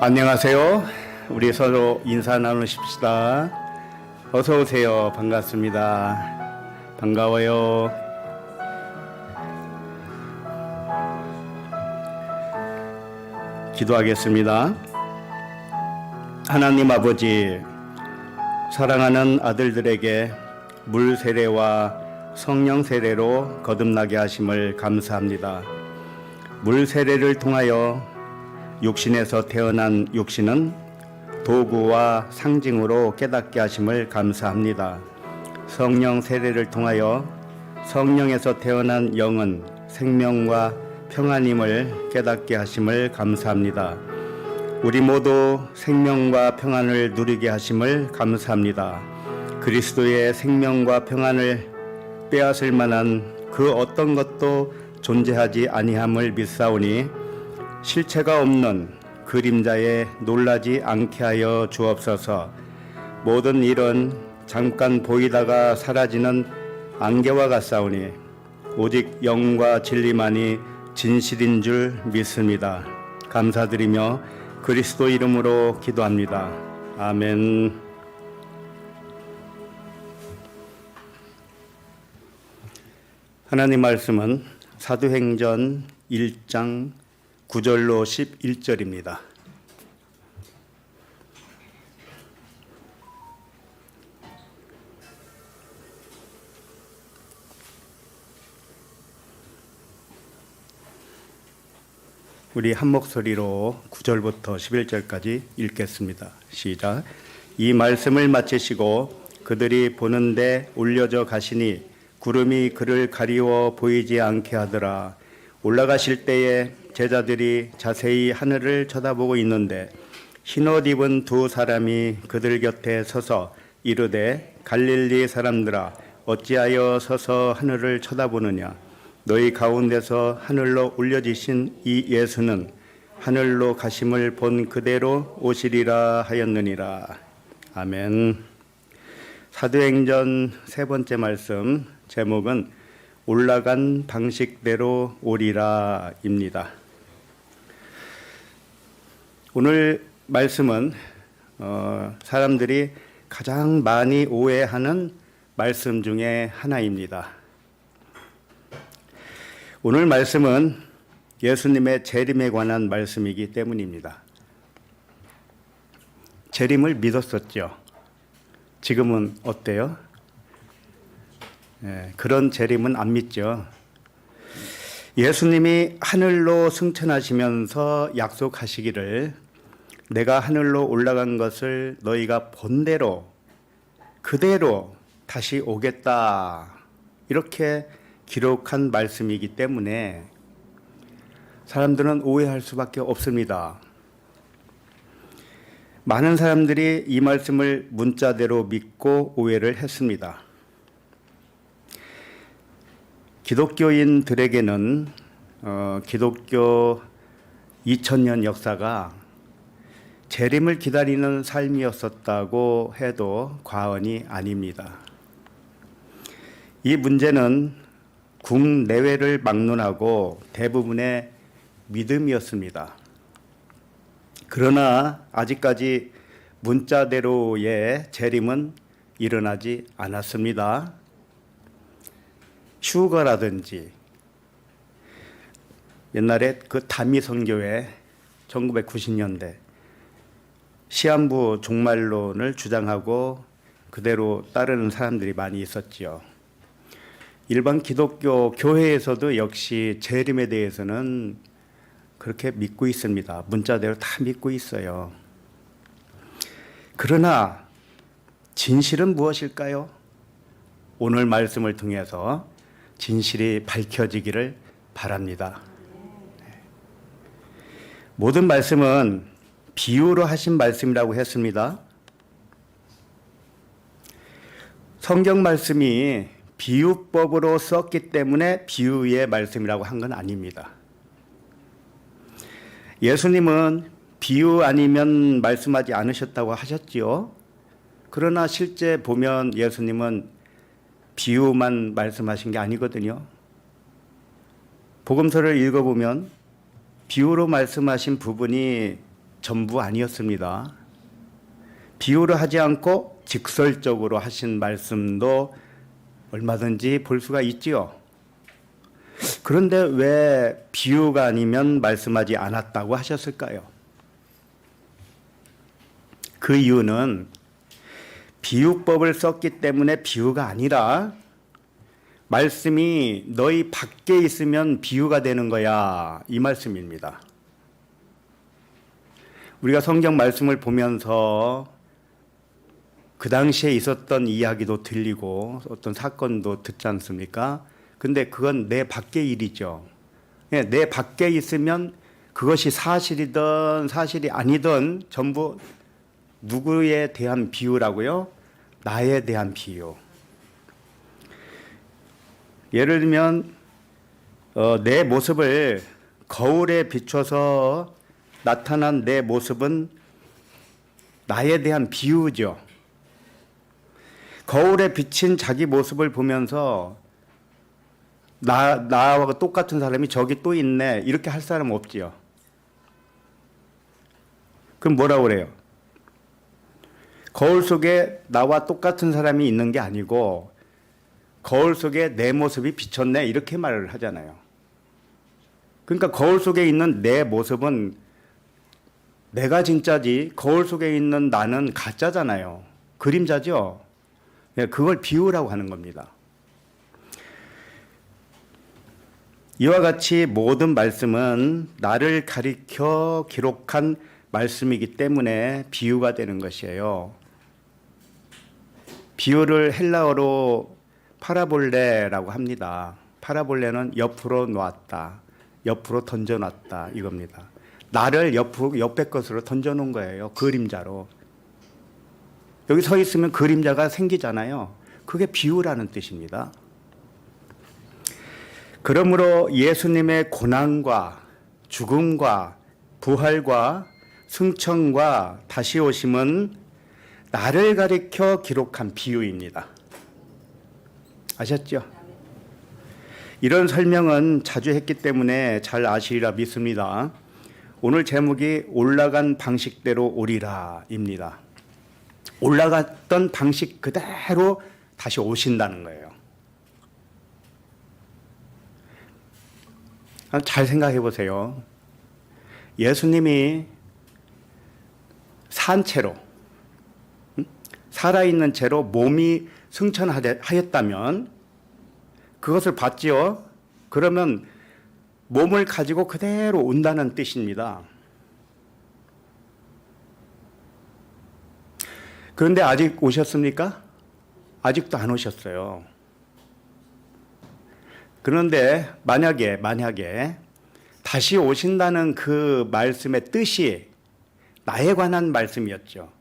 안녕하세요. 우리 서로 인사 나누십시다. 어서 오세요. 반갑습니다. 반가워요. 기도하겠습니다. 하나님 아버지, 사랑하는 아들들에게 물 세례와 성령 세례로 거듭나게 하심을 감사합니다. 물 세례를 통하여 육신에서 태어난 육신은 도구와 상징으로 깨닫게 하심을 감사합니다. 성령 세례를 통하여 성령에서 태어난 영은 생명과 평안임을 깨닫게 하심을 감사합니다. 우리 모두 생명과 평안을 누리게 하심을 감사합니다. 그리스도의 생명과 평안을 빼앗을 만한 그 어떤 것도 존재하지 아니함을 믿사오니 실체가 없는 그림자에 놀라지 않게 하여 주옵소서. 모든 일은 잠깐 보이다가 사라지는 안개와 같사오니 오직 영과 진리만이 진실인 줄 믿습니다. 감사드리며 그리스도 이름으로 기도합니다. 아멘. 하나님 말씀은 사도행전 1장 9절로 11절입니다. 우리 한 목소리로 9절부터 11절까지 읽겠습니다. 시작. 이 말씀을 마치시고 그들이 보는데 올려져 가시니 구름이 그를 가리워 보이지 않게 하더라. 올라가실 때에 제자들이 자세히 하늘을 쳐다보고 있는데 흰옷 입은 두 사람이 그들 곁에 서서 이르되 갈릴리 사람들아 어찌하여 서서 하늘을 쳐다보느냐. 너희 가운데서 하늘로 올려지신 이 예수는 하늘로 가심을 본 그대로 오시리라 하였느니라. 아멘. 사도행전 세 번째 말씀 제목은 올라간 방식대로 오리라입니다. 오늘 말씀은 사람들이 가장 많이 오해하는 말씀 중에 하나입니다. 오늘 말씀은 예수님의 재림에 관한 말씀이기 때문입니다. 재림을 믿었었죠. 지금은 어때요? 그런 재림은 안 믿죠. 예수님이 하늘로 승천하시면서 약속하시기를 내가 하늘로 올라간 것을 너희가 본 대로 그대로 다시 오겠다 이렇게 기록한 말씀이기 때문에 사람들은 오해할 수밖에 없습니다. 많은 사람들이 이 말씀을 문자대로 믿고 오해를 했습니다. 기독교인들에게는 기독교 2000년 역사가 재림을 기다리는 삶이었었다고 해도 과언이 아닙니다. 이 문제는 국내외를 막론하고 대부분의 믿음이었습니다. 그러나 아직까지 문자대로의 재림은 일어나지 않았습니다. 휴거라든지 옛날에 그 다미선교회 1990년대 시한부 종말론을 주장하고 그대로 따르는 사람들이 많이 있었지요. 일반 기독교 교회에서도 역시 재림에 대해서는 그렇게 믿고 있습니다. 문자대로 다 믿고 있어요. 그러나 진실은 무엇일까요? 오늘 말씀을 통해서 진실이 밝혀지기를 바랍니다. 모든 말씀은 비유로 하신 말씀이라고 했습니다. 성경 말씀이 비유법으로 썼기 때문에 비유의 말씀이라고 한 건 아닙니다. 예수님은 비유 아니면 말씀하지 않으셨다고 하셨지요. 그러나 실제 보면 예수님은 비유만 말씀하신 게 아니거든요. 복음서를 읽어보면 비유로 말씀하신 부분이 전부 아니었습니다. 비유를 하지 않고 직설적으로 하신 말씀도 얼마든지 볼 수가 있지요. 그런데 왜 비유가 아니면 말씀하지 않았다고 하셨을까요? 그 이유는 비유법을 썼기 때문에 비유가 아니라 말씀이 너희 밖에 있으면 비유가 되는 거야, 이 말씀입니다. 우리가 성경 말씀을 보면서 그 당시에 있었던 이야기도 들리고 어떤 사건도 듣지 않습니까? 근데 그건 내 밖의 일이죠. 내 밖에 있으면 그것이 사실이든 사실이 아니든 전부 누구에 대한 비유라고요? 나에 대한 비유. 예를 들면 내 모습을 거울에 비춰서 나타난 내 모습은 나에 대한 비유죠. 거울에 비친 자기 모습을 보면서 나와 똑같은 사람이 저기 또 있네 이렇게 할 사람 없지요. 그럼 뭐라고 그래요? 거울 속에 나와 똑같은 사람이 있는 게 아니고 거울 속에 내 모습이 비쳤네 이렇게 말을 하잖아요. 그러니까 거울 속에 있는 내 모습은 내가 진짜지 거울 속에 있는 나는 가짜잖아요. 그림자죠. 그걸 비유라고 하는 겁니다. 이와 같이 모든 말씀은 나를 가리켜 기록한 말씀이기 때문에 비유가 되는 것이에요. 비유를 헬라어로 파라볼레라고 합니다. 파라볼레는 옆으로 놓았다, 옆으로 던져놨다 이겁니다. 나를 옆에 것으로 던져놓은 거예요. 그림자로. 여기 서 있으면 그림자가 생기잖아요. 그게 비유라는 뜻입니다. 그러므로 예수님의 고난과 죽음과 부활과 승천과 다시 오심은 나를 가리켜 기록한 비유입니다. 아셨죠? 이런 설명은 자주 했기 때문에 잘 아시리라 믿습니다. 오늘 제목이 올라간 방식대로 오리라입니다. 올라갔던 방식 그대로 다시 오신다는 거예요. 잘 생각해 보세요. 예수님이 산 채로, 살아있는 채로 몸이 승천하였다면 그것을 봤지요. 그러면 몸을 가지고 그대로 온다는 뜻입니다. 그런데 아직 오셨습니까? 아직도 안 오셨어요. 그런데 만약에 다시 오신다는 그 말씀의 뜻이 나에 관한 말씀이었죠.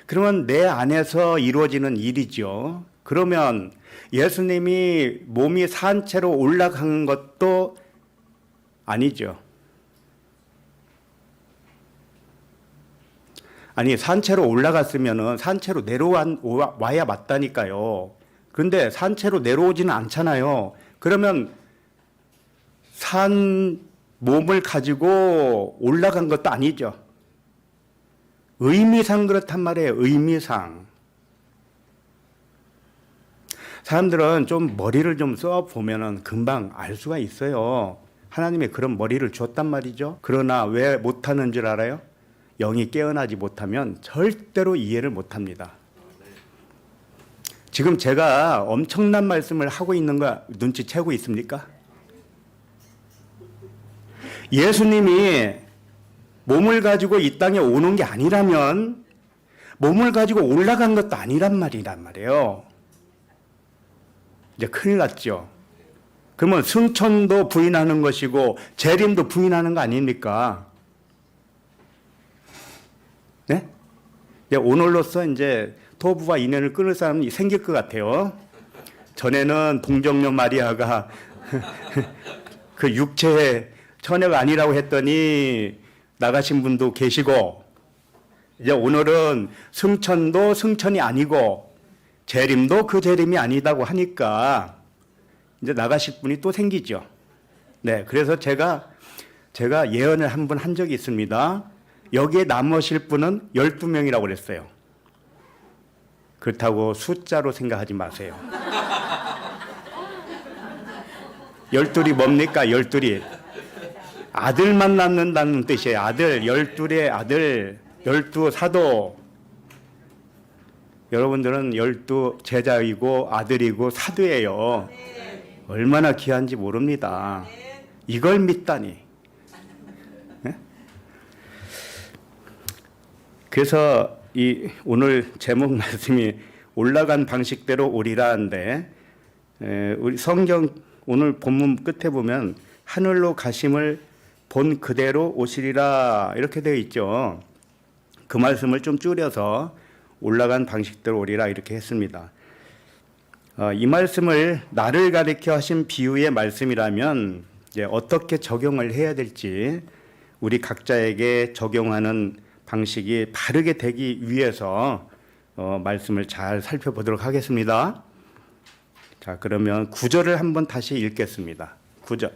그러면 내 안에서 이루어지는 일이죠. 그러면 예수님이 몸이 산 채로 올라간 것도 아니죠. 아니, 산채로 올라갔으면은 산채로 내려와야 맞다니까요. 그런데 산채로 내려오지는 않잖아요. 그러면 산 몸을 가지고 올라간 것도 아니죠. 의미상 그렇단 말이에요. 의미상. 사람들은 좀 머리를 좀 써보면은 금방 알 수가 있어요. 하나님이 그런 머리를 줬단 말이죠. 그러나 왜 못하는 줄 알아요? 영이 깨어나지 못하면 절대로 이해를 못합니다. 지금 제가 엄청난 말씀을 하고 있는 거 눈치채고 있습니까? 예수님이 몸을 가지고 이 땅에 오는 게 아니라면 몸을 가지고 올라간 것도 아니란 말이에요. 이제 큰일 났죠. 그러면 승천도 부인하는 것이고 재림도 부인하는 거 아닙니까? 네? 오늘로써 이제 토부와 인연을 끊을 사람이 생길 것 같아요. 전에는 동정녀 마리아가 그 육체의 처녀가 아니라고 했더니 나가신 분도 계시고, 이제 오늘은 승천도 승천이 아니고 재림도 그 재림이 아니다고 하니까 이제 나가실 분이 또 생기죠. 네, 그래서 제가 예언을 한 번 한 적이 있습니다. 여기에 남으실 분은 12명이라고 그랬어요. 그렇다고 숫자로 생각하지 마세요. 12이 뭡니까? 12이 아들만 낳는다는 뜻이에요. 아들, 12의 아들, 12 사도. 여러분들은 12 제자이고 아들이고 사도예요. 얼마나 귀한지 모릅니다. 이걸 믿다니. 네? 그래서 오늘 제목 말씀이 올라간 방식대로 오리라는데, 우리 성경 오늘 본문 끝에 보면 하늘로 가심을 본 그대로 오시리라 이렇게 되어 있죠. 그 말씀을 좀 줄여서 올라간 방식대로 오리라 이렇게 했습니다. 이 말씀을 나를 가리켜 하신 비유의 말씀이라면 이제 어떻게 적용을 해야 될지 우리 각자에게 적용하는 방식이 바르게 되기 위해서 말씀을 잘 살펴보도록 하겠습니다. 자, 그러면 9절을 한번 다시 읽겠습니다. 9절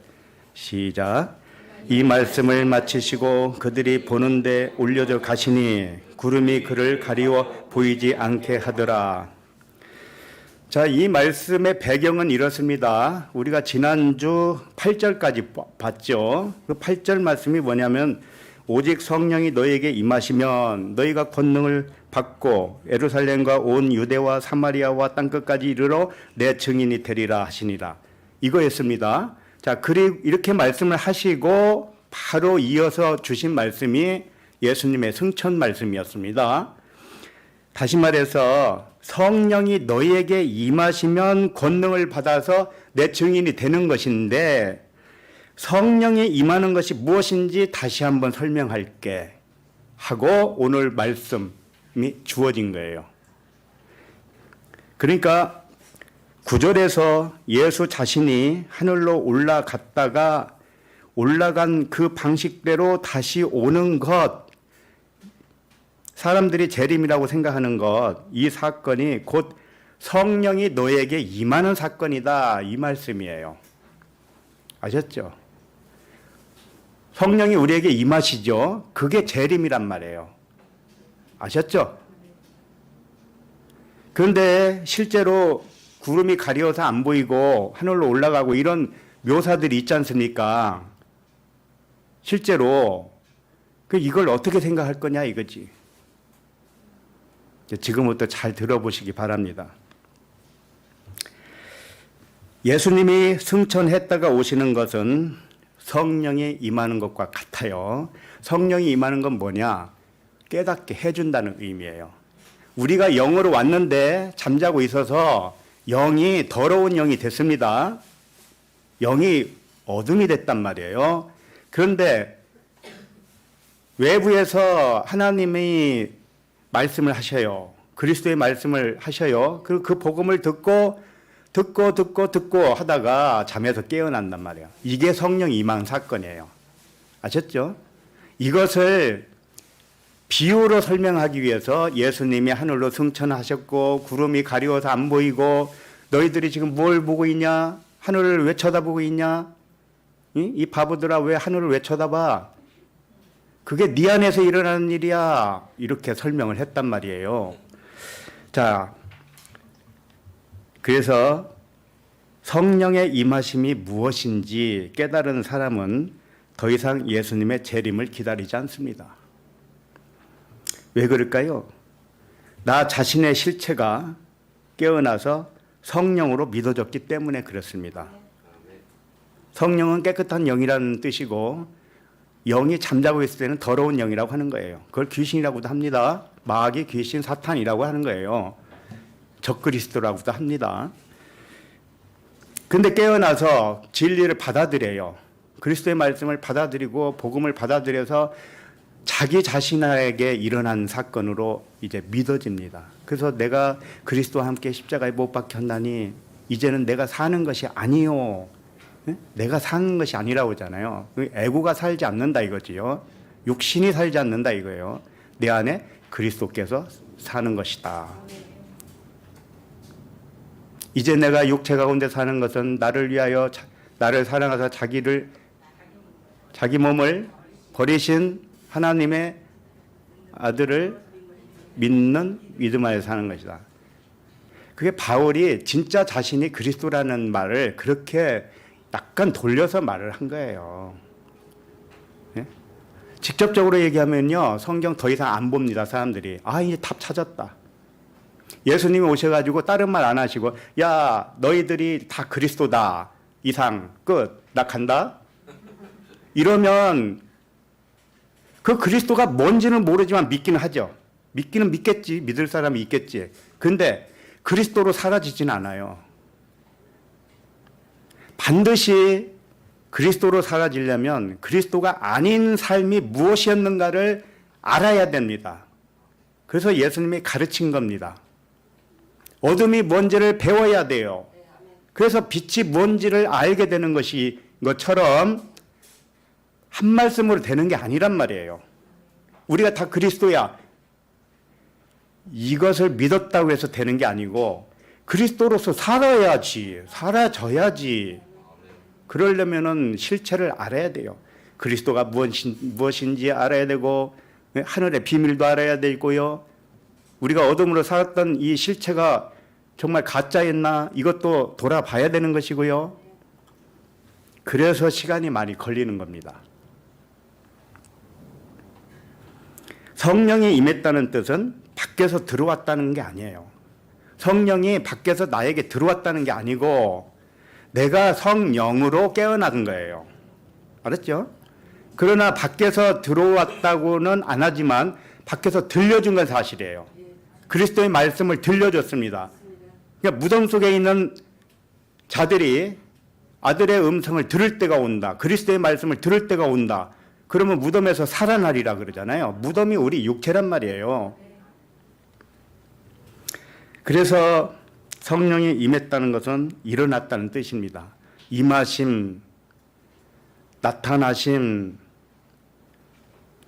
시작. 이 말씀을 마치시고 그들이 보는데 올려져 가시니 구름이 그를 가리워 보이지 않게 하더라. 자, 이 말씀의 배경은 이렇습니다. 우리가 지난주 8절까지 봤죠. 그 8절 말씀이 뭐냐면 오직 성령이 너희에게 임하시면 너희가 권능을 받고 예루살렘과 온 유대와 사마리아와 땅끝까지 이르러 내 증인이 되리라 하시니라. 이거였습니다. 자, 그리고 이렇게 말씀을 하시고 바로 이어서 주신 말씀이 예수님의 승천 말씀이었습니다. 다시 말해서 성령이 너희에게 임하시면 권능을 받아서 내 증인이 되는 것인데, 성령이 임하는 것이 무엇인지 다시 한번 설명할게 하고 오늘 말씀이 주어진 거예요. 그러니까 9절에서 예수 자신이 하늘로 올라갔다가 올라간 그 방식대로 다시 오는 것, 사람들이 재림이라고 생각하는 것, 이 사건이 곧 성령이 너에게 임하는 사건이다, 이 말씀이에요. 아셨죠? 성령이 우리에게 임하시죠. 그게 재림이란 말이에요. 아셨죠? 그런데 실제로 구름이 가려워서 안 보이고 하늘로 올라가고 이런 묘사들이 있지 않습니까? 실제로 이걸 어떻게 생각할 거냐 이거지. 지금부터 잘 들어보시기 바랍니다. 예수님이 승천했다가 오시는 것은 성령이 임하는 것과 같아요. 성령이 임하는 건 뭐냐? 깨닫게 해준다는 의미예요. 우리가 영으로 왔는데 잠자고 있어서 영이 더러운 영이 됐습니다. 영이 어둠이 됐단 말이에요. 그런데 외부에서 하나님이 말씀을 하셔요. 그리스도의 말씀을 하셔요. 그 복음을 듣고 하다가 잠에서 깨어난단 말이에요. 이게 성령 임한 사건이에요. 아셨죠? 이것을 비유로 설명하기 위해서 예수님이 하늘로 승천하셨고 구름이 가리워서 안 보이고 너희들이 지금 뭘 보고 있냐? 하늘을 왜 쳐다보고 있냐? 이 바보들아 왜 하늘을 왜 쳐다봐? 그게 네 안에서 일어나는 일이야. 이렇게 설명을 했단 말이에요. 자, 그래서 성령의 임하심이 무엇인지 깨달은 사람은 더 이상 예수님의 재림을 기다리지 않습니다. 왜 그럴까요? 나 자신의 실체가 깨어나서 성령으로 믿어졌기 때문에 그렇습니다. 성령은 깨끗한 영이라는 뜻이고 영이 잠자고 있을 때는 더러운 영이라고 하는 거예요. 그걸 귀신이라고도 합니다. 마귀, 귀신, 사탄이라고 하는 거예요. 적그리스도라고도 합니다. 근데 깨어나서 진리를 받아들여요. 그리스도의 말씀을 받아들이고 복음을 받아들여서 자기 자신에게 일어난 사건으로 이제 믿어집니다. 그래서 내가 그리스도와 함께 십자가에 못 박혔나니 이제는 내가 사는 것이 아니요. 내가 사는 것이 아니라고 하잖아요. 에고가 살지 않는다 이거지요. 육신이 살지 않는다 이거예요. 내 안에 그리스도께서 사는 것이다. 이제 내가 육체 가운데 사는 것은 나를 위하여 나를 사랑하사 자기 몸을 버리신 하나님의 아들을 믿는 믿음 안에 사는 것이다. 그게 바울이 진짜 자신이 그리스도라는 말을 그렇게 약간 돌려서 말을 한 거예요. 예? 직접적으로 얘기하면요, 성경 더 이상 안 봅니다. 사람들이. 아, 이제 답 찾았다. 예수님이 오셔가지고 다른 말 안 하시고, 야, 너희들이 다 그리스도다. 이상 끝. 나 간다. 이러면 그 그리스도가 뭔지는 모르지만 믿기는 하죠. 믿기는 믿겠지. 믿을 사람이 있겠지. 근데 그리스도로 사라지진 않아요. 반드시 그리스도로 사라지려면 그리스도가 아닌 삶이 무엇이었는가를 알아야 됩니다. 그래서 예수님이 가르친 겁니다. 어둠이 뭔지를 배워야 돼요. 그래서 빛이 뭔지를 알게 되는 것처럼 한 말씀으로 되는 게 아니란 말이에요. 우리가 다 그리스도야. 이것을 믿었다고 해서 되는 게 아니고 그리스도로서 살아야지, 살아져야지. 그러려면은 실체를 알아야 돼요. 그리스도가 무엇인지 알아야 되고 하늘의 비밀도 알아야 되고요. 우리가 어둠으로 살았던 이 실체가 정말 가짜였나 이것도 돌아봐야 되는 것이고요. 그래서 시간이 많이 걸리는 겁니다. 성령이 임했다는 뜻은 밖에서 들어왔다는 게 아니에요. 성령이 밖에서 나에게 들어왔다는 게 아니고 내가 성령으로 깨어난 거예요. 알았죠? 그러나 밖에서 들어왔다고는 안 하지만 밖에서 들려준 건 사실이에요. 그리스도의 말씀을 들려줬습니다. 그러니까 무덤 속에 있는 자들이 아들의 음성을 들을 때가 온다. 그리스도의 말씀을 들을 때가 온다. 그러면 무덤에서 살아나리라 그러잖아요. 무덤이 우리 육체란 말이에요. 그래서 성령이 임했다는 것은 일어났다는 뜻입니다. 임하심, 나타나심,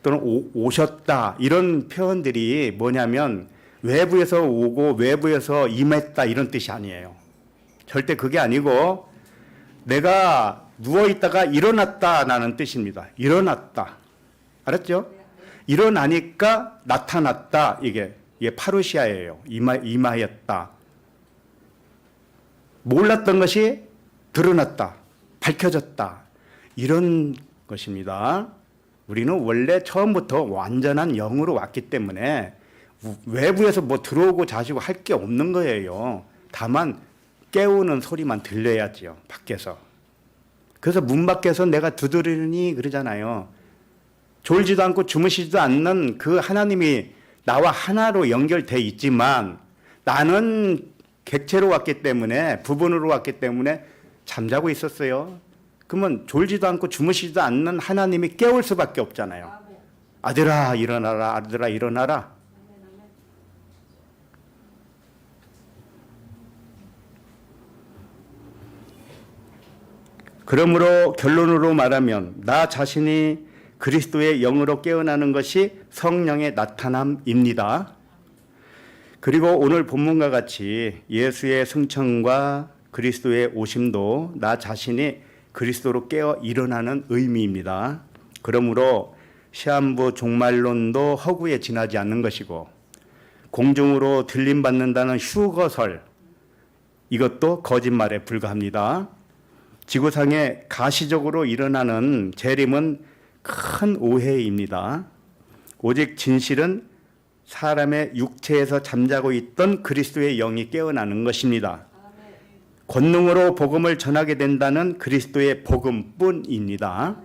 또는 오셨다 이런 표현들이 뭐냐면 외부에서 오고 외부에서 임했다 이런 뜻이 아니에요. 절대 그게 아니고 내가 누워있다가 일어났다라는 뜻입니다. 일어났다. 알았죠? 일어나니까 나타났다. 이게 파루시아예요. 임하였다. 몰랐던 것이 드러났다. 밝혀졌다. 이런 것입니다. 우리는 원래 처음부터 완전한 영으로 왔기 때문에 외부에서 뭐 들어오고 자시고 할 게 없는 거예요. 다만 깨우는 소리만 들려야지요. 밖에서. 그래서 문 밖에서 내가 두드리니 그러잖아요. 졸지도 않고 주무시지도 않는 그 하나님이 나와 하나로 연결돼 있지만 나는 객체로 왔기 때문에 부분으로 왔기 때문에 잠자고 있었어요. 그러면 졸지도 않고 주무시지도 않는 하나님이 깨울 수밖에 없잖아요. 아들아 일어나라. 아들아 일어나라. 그러므로 결론으로 말하면 나 자신이 그리스도의 영으로 깨어나는 것이 성령의 나타남입니다. 그리고 오늘 본문과 같이 예수의 승천과 그리스도의 오심도 나 자신이 그리스도로 깨어 일어나는 의미입니다. 그러므로 시한부 종말론도 허구에 지나지 않는 것이고 공중으로 들림받는다는 휴거설 이것도 거짓말에 불과합니다. 지구상에 가시적으로 일어나는 재림은 큰 오해입니다. 오직 진실은 사람의 육체에서 잠자고 있던 그리스도의 영이 깨어나는 것입니다. 권능으로 복음을 전하게 된다는 그리스도의 복음뿐입니다.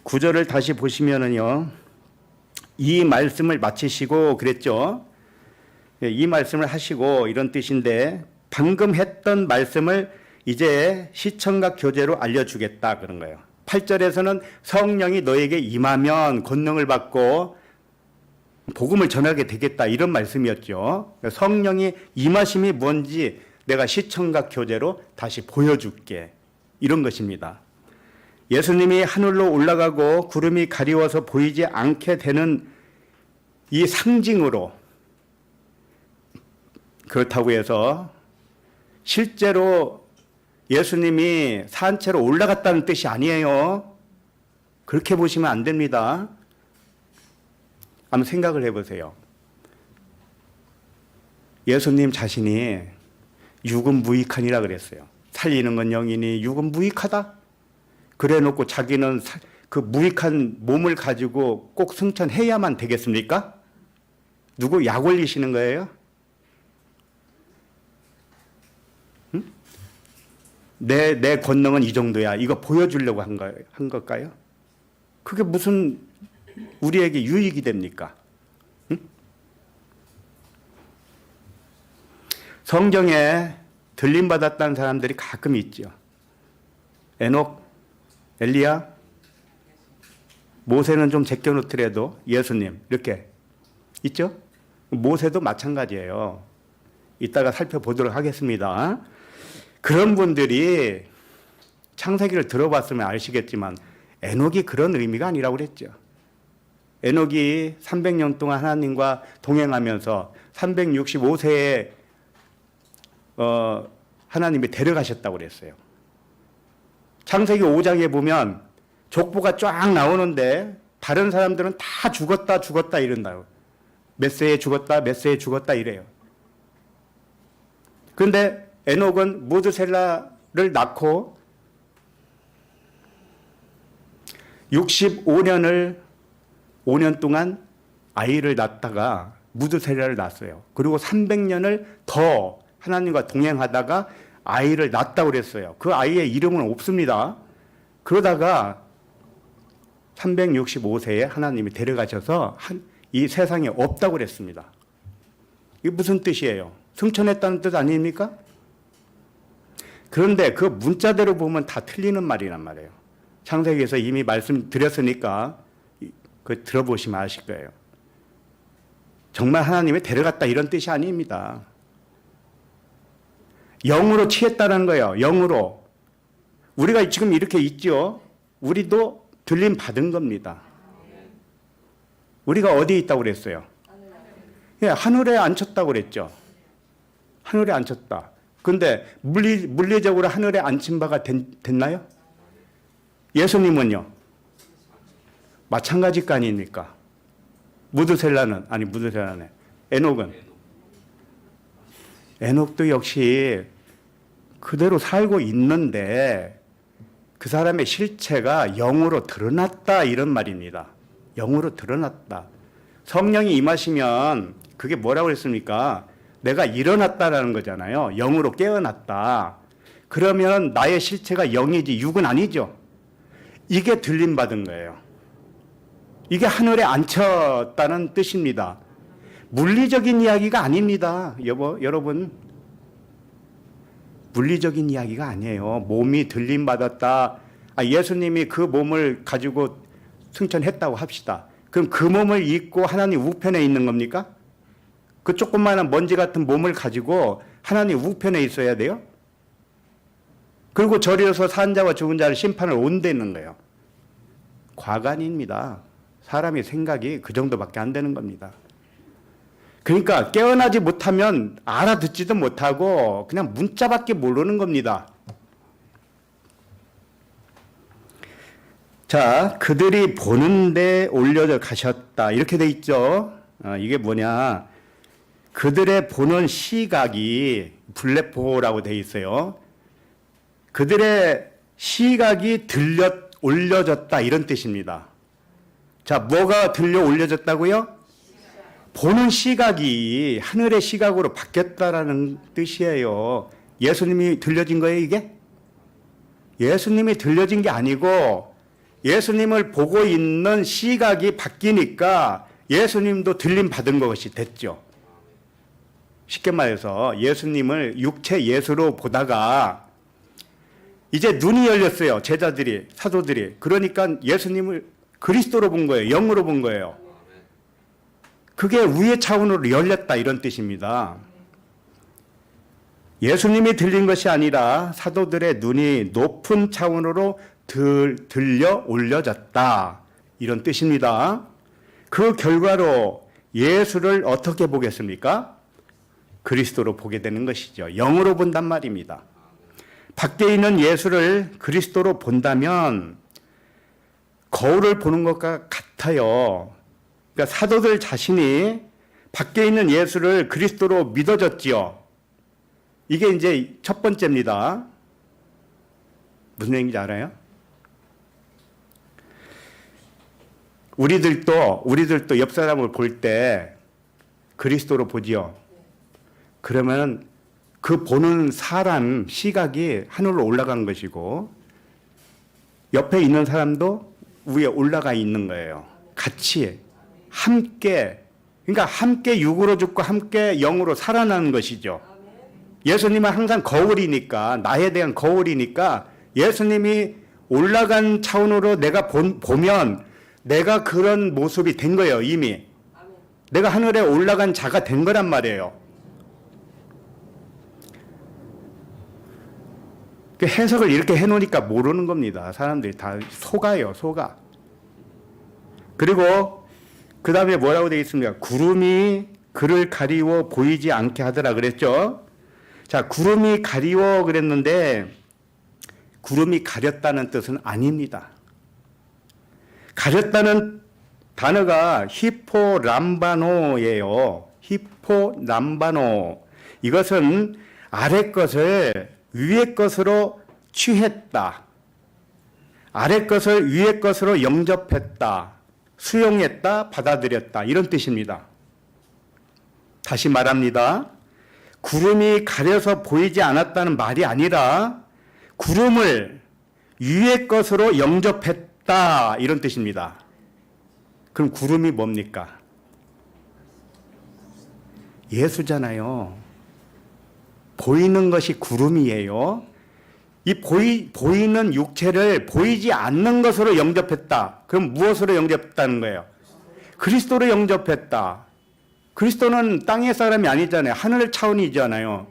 구절을 다시 보시면은요, 이 말씀을 마치시고 그랬죠. 이 말씀을 하시고 이런 뜻인데 방금 했던 말씀을 이제 시청각 교제로 알려주겠다 그런 거예요. 8절에서는 성령이 너에게 임하면 권능을 받고 복음을 전하게 되겠다 이런 말씀이었죠. 성령이 임하심이 뭔지 내가 시청각 교제로 다시 보여줄게 이런 것입니다. 예수님이 하늘로 올라가고 구름이 가리워서 보이지 않게 되는 이 상징으로 그렇다고 해서 실제로 예수님이 산채로 올라갔다는 뜻이 아니에요. 그렇게 보시면 안 됩니다. 한번 생각을 해보세요. 예수님 자신이 육은 무익하니라 그랬어요. 살리는 건 영이니 육은 무익하다. 그래 놓고 자기는 그 무익한 몸을 가지고 꼭 승천해야만 되겠습니까? 누구 약 올리시는 거예요? 응? 내 권능은 이 정도야. 이거 보여주려고 한 걸까요? 그게 무슨 우리에게 유익이 됩니까? 응? 성경에 들림받았다는 사람들이 가끔 있죠. 에녹, 엘리야, 모세는 좀 제껴놓더라도 예수님 이렇게 있죠? 모세도 마찬가지예요. 이따가 살펴보도록 하겠습니다. 그런 분들이 창세기를 들어봤으면 아시겠지만 에녹이 그런 의미가 아니라고 그랬죠. 에녹이 300년 동안 하나님과 동행하면서 365세에 하나님이 데려가셨다고 그랬어요. 창세기 5장에 보면 족보가 쫙 나오는데 다른 사람들은 다 죽었다 이런다고. 몇 세에 죽었다 몇 세에 죽었다 이래요. 그런데 에녹은 무드셀라를 낳고 65년 동안 아이를 낳다가 무드셀라를 낳았어요. 그리고 300년을 더 하나님과 동행하다가 아이를 낳았다고 그랬어요. 그 아이의 이름은 없습니다. 그러다가 365세에 하나님이 데려가셔서 이 세상에 없다고 그랬습니다. 이게 무슨 뜻이에요? 승천했다는 뜻 아닙니까? 그런데 그 문자대로 보면 다 틀리는 말이란 말이에요. 창세기에서 이미 말씀드렸으니까 그 들어보시면 아실 거예요. 정말 하나님이 데려갔다 이런 뜻이 아닙니다. 영으로 취했다는 거예요. 영으로. 우리가 지금 이렇게 있죠. 우리도 들림 받은 겁니다. 우리가 어디에 있다고 그랬어요? 예, 하늘에 앉혔다고 그랬죠. 하늘에 앉혔다. 근데 물리적으로 하늘에 앉힌 바가 됐나요? 예수님은요? 마찬가지 거 아닙니까? 무드셀라는 에녹도 역시 그대로 살고 있는데 그 사람의 실체가 영으로 드러났다 이런 말입니다. 영으로 드러났다. 성령이 임하시면 그게 뭐라고 했습니까? 내가 일어났다라는 거잖아요. 영으로 깨어났다. 그러면 나의 실체가 영이지 육은 아니죠. 이게 들림받은 거예요. 이게 하늘에 앉혔다는 뜻입니다. 물리적인 이야기가 아닙니다. 여러분. 물리적인 이야기가 아니에요. 몸이 들림받았다. 예수님이 그 몸을 가지고 승천했다고 합시다. 그럼 그 몸을 입고 하나님 우편에 있는 겁니까? 그 조그마한 먼지 같은 몸을 가지고 하나님 우편에 있어야 돼요? 그리고 저리로서 산 자와 죽은 자를 심판을 온대는 거예요. 과간입니다. 사람의 생각이 그 정도밖에 안 되는 겁니다. 그러니까 깨어나지 못하면 알아듣지도 못하고 그냥 문자밖에 모르는 겁니다. 자, 그들이 보는데 올려져 가셨다. 이렇게 돼 있죠. 이게 뭐냐. 그들의 보는 시각이 블랙보라고 돼 있어요. 그들의 시각이 올려졌다. 이런 뜻입니다. 자, 뭐가 들려 올려졌다고요? 보는 시각이 하늘의 시각으로 바뀌었다라는 뜻이에요. 예수님이 들려진 거예요, 이게? 예수님이 들려진 게 아니고 예수님을 보고 있는 시각이 바뀌니까 예수님도 들림 받은 것이 됐죠. 쉽게 말해서 예수님을 육체 예수로 보다가 이제 눈이 열렸어요. 제자들이, 사도들이. 그러니까 예수님을 그리스도로 본 거예요. 영으로 본 거예요. 그게 위의 차원으로 열렸다 이런 뜻입니다. 예수님이 들린 것이 아니라 사도들의 눈이 높은 차원으로 들려 올려졌다 이런 뜻입니다. 그 결과로 예수를 어떻게 보겠습니까? 그리스도로 보게 되는 것이죠. 영으로 본단 말입니다. 밖에 있는 예수를 그리스도로 본다면 거울을 보는 것과 같아요. 그러니까 사도들 자신이 밖에 있는 예수를 그리스도로 믿어졌지요. 이게 이제 첫 번째입니다. 무슨 얘기인지 알아요? 우리들도 옆 사람을 볼 때 그리스도로 보지요. 그러면 그 보는 사람 시각이 하늘로 올라간 것이고 옆에 있는 사람도 위에 올라가 있는 거예요. 같이 함께, 그러니까 함께 육으로 죽고 함께 영으로 살아나는 것이죠. 예수님은 항상 거울이니까, 나에 대한 거울이니까 예수님이 올라간 차원으로 내가 보면 내가 그런 모습이 된 거예요. 이미 내가 하늘에 올라간 자가 된 거란 말이에요. 그 해석을 이렇게 해놓으니까 모르는 겁니다. 사람들이 다 속아요, 속아. 그리고 그 다음에 뭐라고 되어 있습니까? 구름이 그를 가리워 보이지 않게 하더라 그랬죠. 자, 구름이 가리워 그랬는데 구름이 가렸다는 뜻은 아닙니다. 가렸다는 단어가 히포람바노예요. 히포람바노. 이것은 아래 것을 위의 것으로 취했다. 아래 것을 위의 것으로 영접했다. 수용했다. 받아들였다. 이런 뜻입니다. 다시 말합니다. 구름이 가려서 보이지 않았다는 말이 아니라 구름을 위의 것으로 영접했다. 이런 뜻입니다. 그럼 구름이 뭡니까? 예수잖아요. 보이는 것이 구름이에요. 이 보이는 육체를 보이지 않는 것으로 영접했다. 그럼 무엇으로 영접했다는 거예요? 그리스도로 영접했다. 그리스도는 땅의 사람이 아니잖아요. 하늘 차원이잖아요.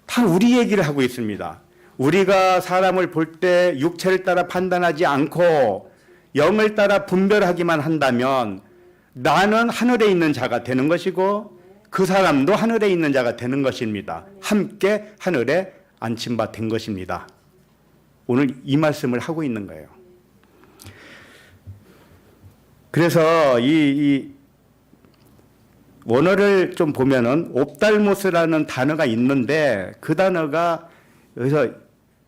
다 우리 얘기를 하고 있습니다. 우리가 사람을 볼 때 육체를 따라 판단하지 않고 영을 따라 분별하기만 한다면 나는 하늘에 있는 자가 되는 것이고 그 사람도 하늘에 있는 자가 되는 것입니다. 함께 하늘에 앉힌 바 된 것입니다. 오늘 이 말씀을 하고 있는 거예요. 그래서 이 원어를 좀 보면은 옵달모스라는 단어가 있는데 그 단어가 여기서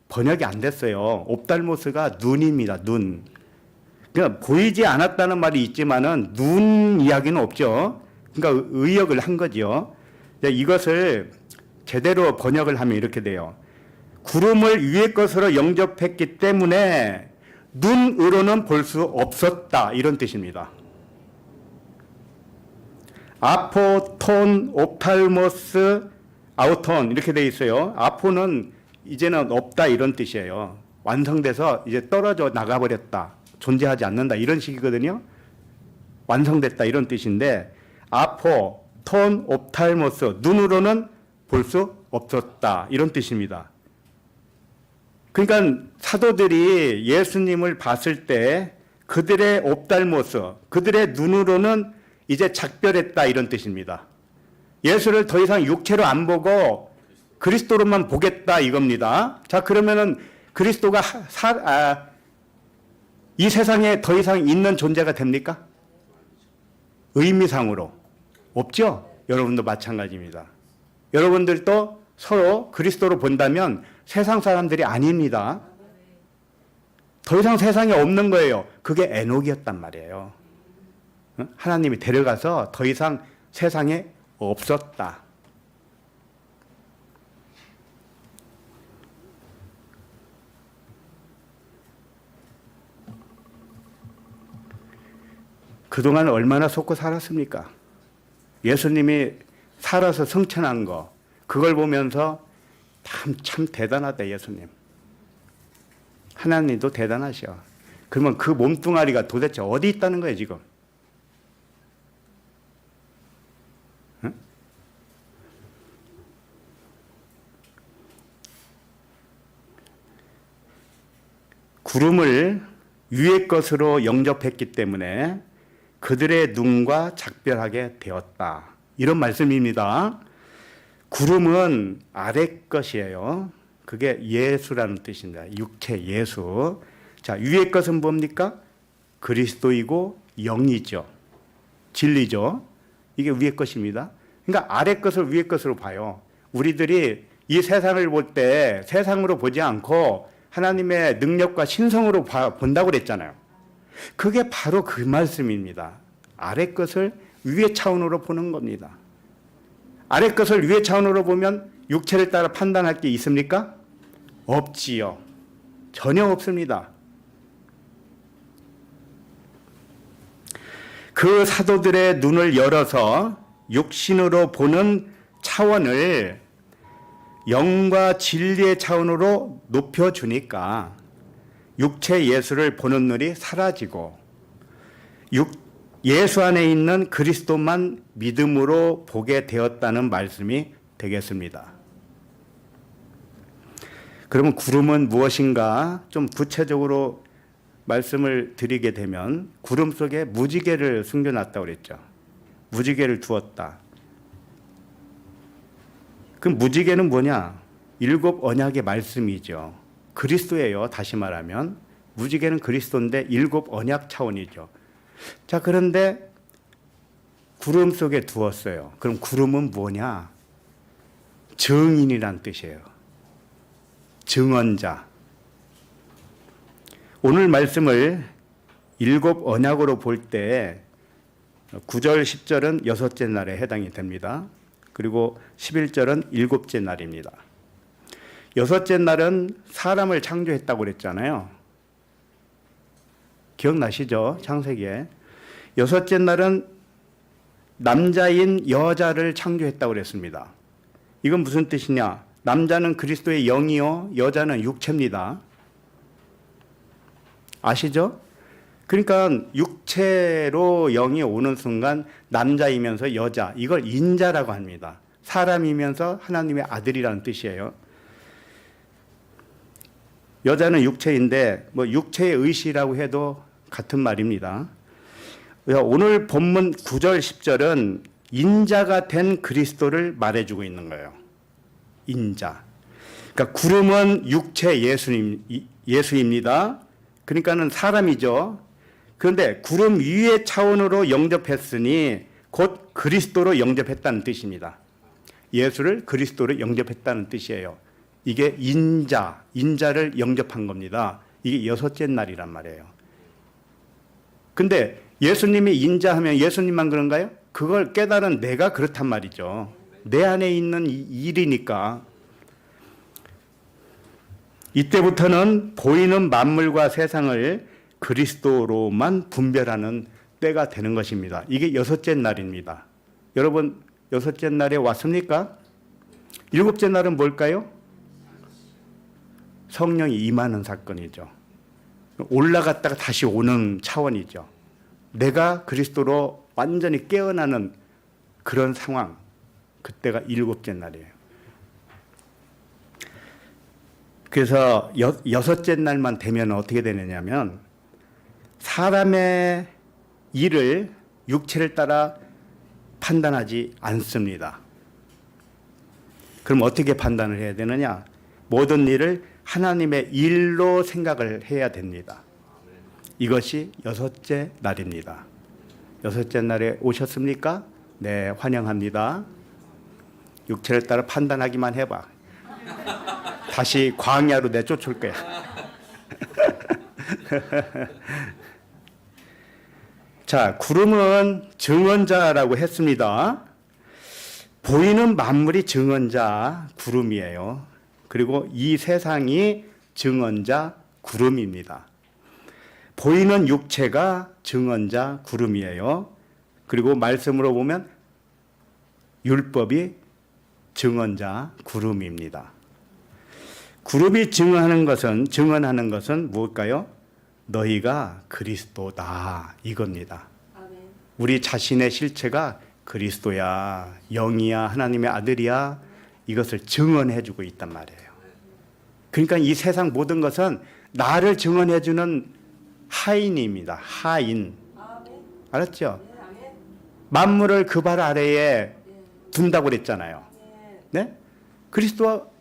번역이 안 됐어요. 옵달모스가 눈입니다. 눈. 그러니까 보이지 않았다는 말이 있지만은 눈 이야기는 없죠. 그러니까 의역을 한 거죠. 이것을 제대로 번역을 하면 이렇게 돼요. 구름을 위의 것으로 영접했기 때문에 눈으로는 볼 수 없었다. 이런 뜻입니다. 아포톤, 옵탈모스, 아우톤 이렇게 돼 있어요. 아포는 이제는 없다 이런 뜻이에요. 완성돼서 이제 떨어져 나가버렸다. 존재하지 않는다 이런 식이거든요. 완성됐다 이런 뜻인데 아포, 톤, 옵탈모스 눈으로는 볼 수 없었다 이런 뜻입니다. 그러니까 사도들이 예수님을 봤을 때 그들의 옵달모스, 그들의 눈으로는 이제 작별했다 이런 뜻입니다. 예수를 더 이상 육체로 안 보고 그리스도로만 보겠다 이겁니다. 자, 그러면은 그리스도가 이 세상에 더 이상 있는 존재가 됩니까? 의미상으로 없죠? 여러분도 마찬가지입니다. 여러분들도 서로 그리스도로 본다면 세상 사람들이 아닙니다. 더 이상 세상에 없는 거예요. 그게 에녹이었단 말이에요. 하나님이 데려가서 더 이상 세상에 없었다. 그동안 얼마나 속고 살았습니까? 예수님이 살아서 승천한 거 그걸 보면서 참 대단하다 예수님. 하나님도 대단하셔. 그러면 그 몸뚱아리가 도대체 어디 있다는 거예요 지금? 응? 구름을 위의 것으로 영접했기 때문에 그들의 눈과 작별하게 되었다. 이런 말씀입니다. 구름은 아래 것이에요. 그게 예수라는 뜻입니다. 육체 예수. 자, 위의 것은 뭡니까? 그리스도이고 영이죠. 진리죠. 이게 위의 것입니다. 그러니까 아래 것을 위의 것으로 봐요. 우리들이 이 세상을 볼 때 세상으로 보지 않고 하나님의 능력과 신성으로 본다고 그랬잖아요. 그게 바로 그 말씀입니다. 아래 것을 위의 차원으로 보는 겁니다. 아래 것을 위의 차원으로 보면 육체를 따라 판단할 게 있습니까? 없지요. 전혀 없습니다. 그 사도들의 눈을 열어서 육신으로 보는 차원을 영과 진리의 차원으로 높여주니까 육체 예수를 보는 눈이 사라지고 예수 안에 있는 그리스도만 믿음으로 보게 되었다는 말씀이 되겠습니다. 그러면 구름은 무엇인가 좀 구체적으로 말씀을 드리게 되면 구름 속에 무지개를 숨겨놨다고 그랬죠. 무지개를 두었다. 그 무지개는 뭐냐? 7 언약의 말씀이죠. 그리스도예요. 다시 말하면 무지개는 그리스도인데 7 언약 차원이죠. 자, 그런데 구름 속에 두었어요. 그럼 구름은 뭐냐? 증인이란 뜻이에요. 증언자. 오늘 말씀을 7 언약으로 볼 때 9절, 10절은 여섯째 날에 해당이 됩니다. 그리고 11절은 일곱째 날입니다. 여섯째 날은 사람을 창조했다고 그랬잖아요. 기억나시죠? 창세기에. 여섯째 날은 남자인 여자를 창조했다고 그랬습니다. 이건 무슨 뜻이냐? 남자는 그리스도의 영이요, 여자는 육체입니다. 아시죠? 그러니까 육체로 영이 오는 순간 남자이면서 여자, 이걸 인자라고 합니다. 사람이면서 하나님의 아들이라는 뜻이에요. 여자는 육체인데 뭐 육체의 의시라고 해도 같은 말입니다. 오늘 본문 9절 10절은 인자가 된 그리스도를 말해주고 있는 거예요. 인자. 그러니까 구름은 육체 예수입니다. 그러니까는 사람이죠. 그런데 구름 위의 차원으로 영접했으니 곧 그리스도로 영접했다는 뜻입니다. 예수를 그리스도로 영접했다는 뜻이에요. 이게 인자를 영접한 겁니다. 이게 여섯째 날이란 말이에요. 근데 예수님이 인자하면 예수님만 그런가요? 그걸 깨달은 내가 그렇단 말이죠. 내 안에 있는 일이니까. 이때부터는 보이는 만물과 세상을 그리스도로만 분별하는 때가 되는 것입니다. 이게 여섯째 날입니다. 여러분, 여섯째 날에 왔습니까? 일곱째 날은 뭘까요? 성령이 임하는 사건이죠. 올라갔다가 다시 오는 차원이죠. 내가 그리스도로 완전히 깨어나는 그런 상황. 그때가 일곱째 날이에요. 그래서 여섯째 날만 되면 어떻게 되느냐면 사람의 일을 육체를 따라 판단하지 않습니다. 그럼 어떻게 판단을 해야 되느냐? 모든 일을 하나님의 일로 생각을 해야 됩니다. 이것이 여섯째 날입니다. 여섯째 날에 오셨습니까? 네, 환영합니다. 육체를 따라 판단하기만 해봐. 다시 광야로 내쫓을 거야. 자, 구름은 증언자라고 했습니다. 보이는 만물이 증언자 구름이에요. 그리고 이 세상이 증언자 구름입니다. 보이는 육체가 증언자 구름이에요. 그리고 말씀으로 보면 율법이 증언자 구름입니다. 구름이 증언하는 것은 무엇일까요? 너희가 그리스도다 이겁니다. 우리 자신의 실체가 그리스도야, 영이야, 하나님의 아들이야, 이것을 증언해주고 있단 말이에요. 그러니까 이 세상 모든 것은 나를 증언해주는 하인입니다. 하인. 알았죠? 만물을 그 발 아래에 둔다고 그랬잖아요. 네? 그리스도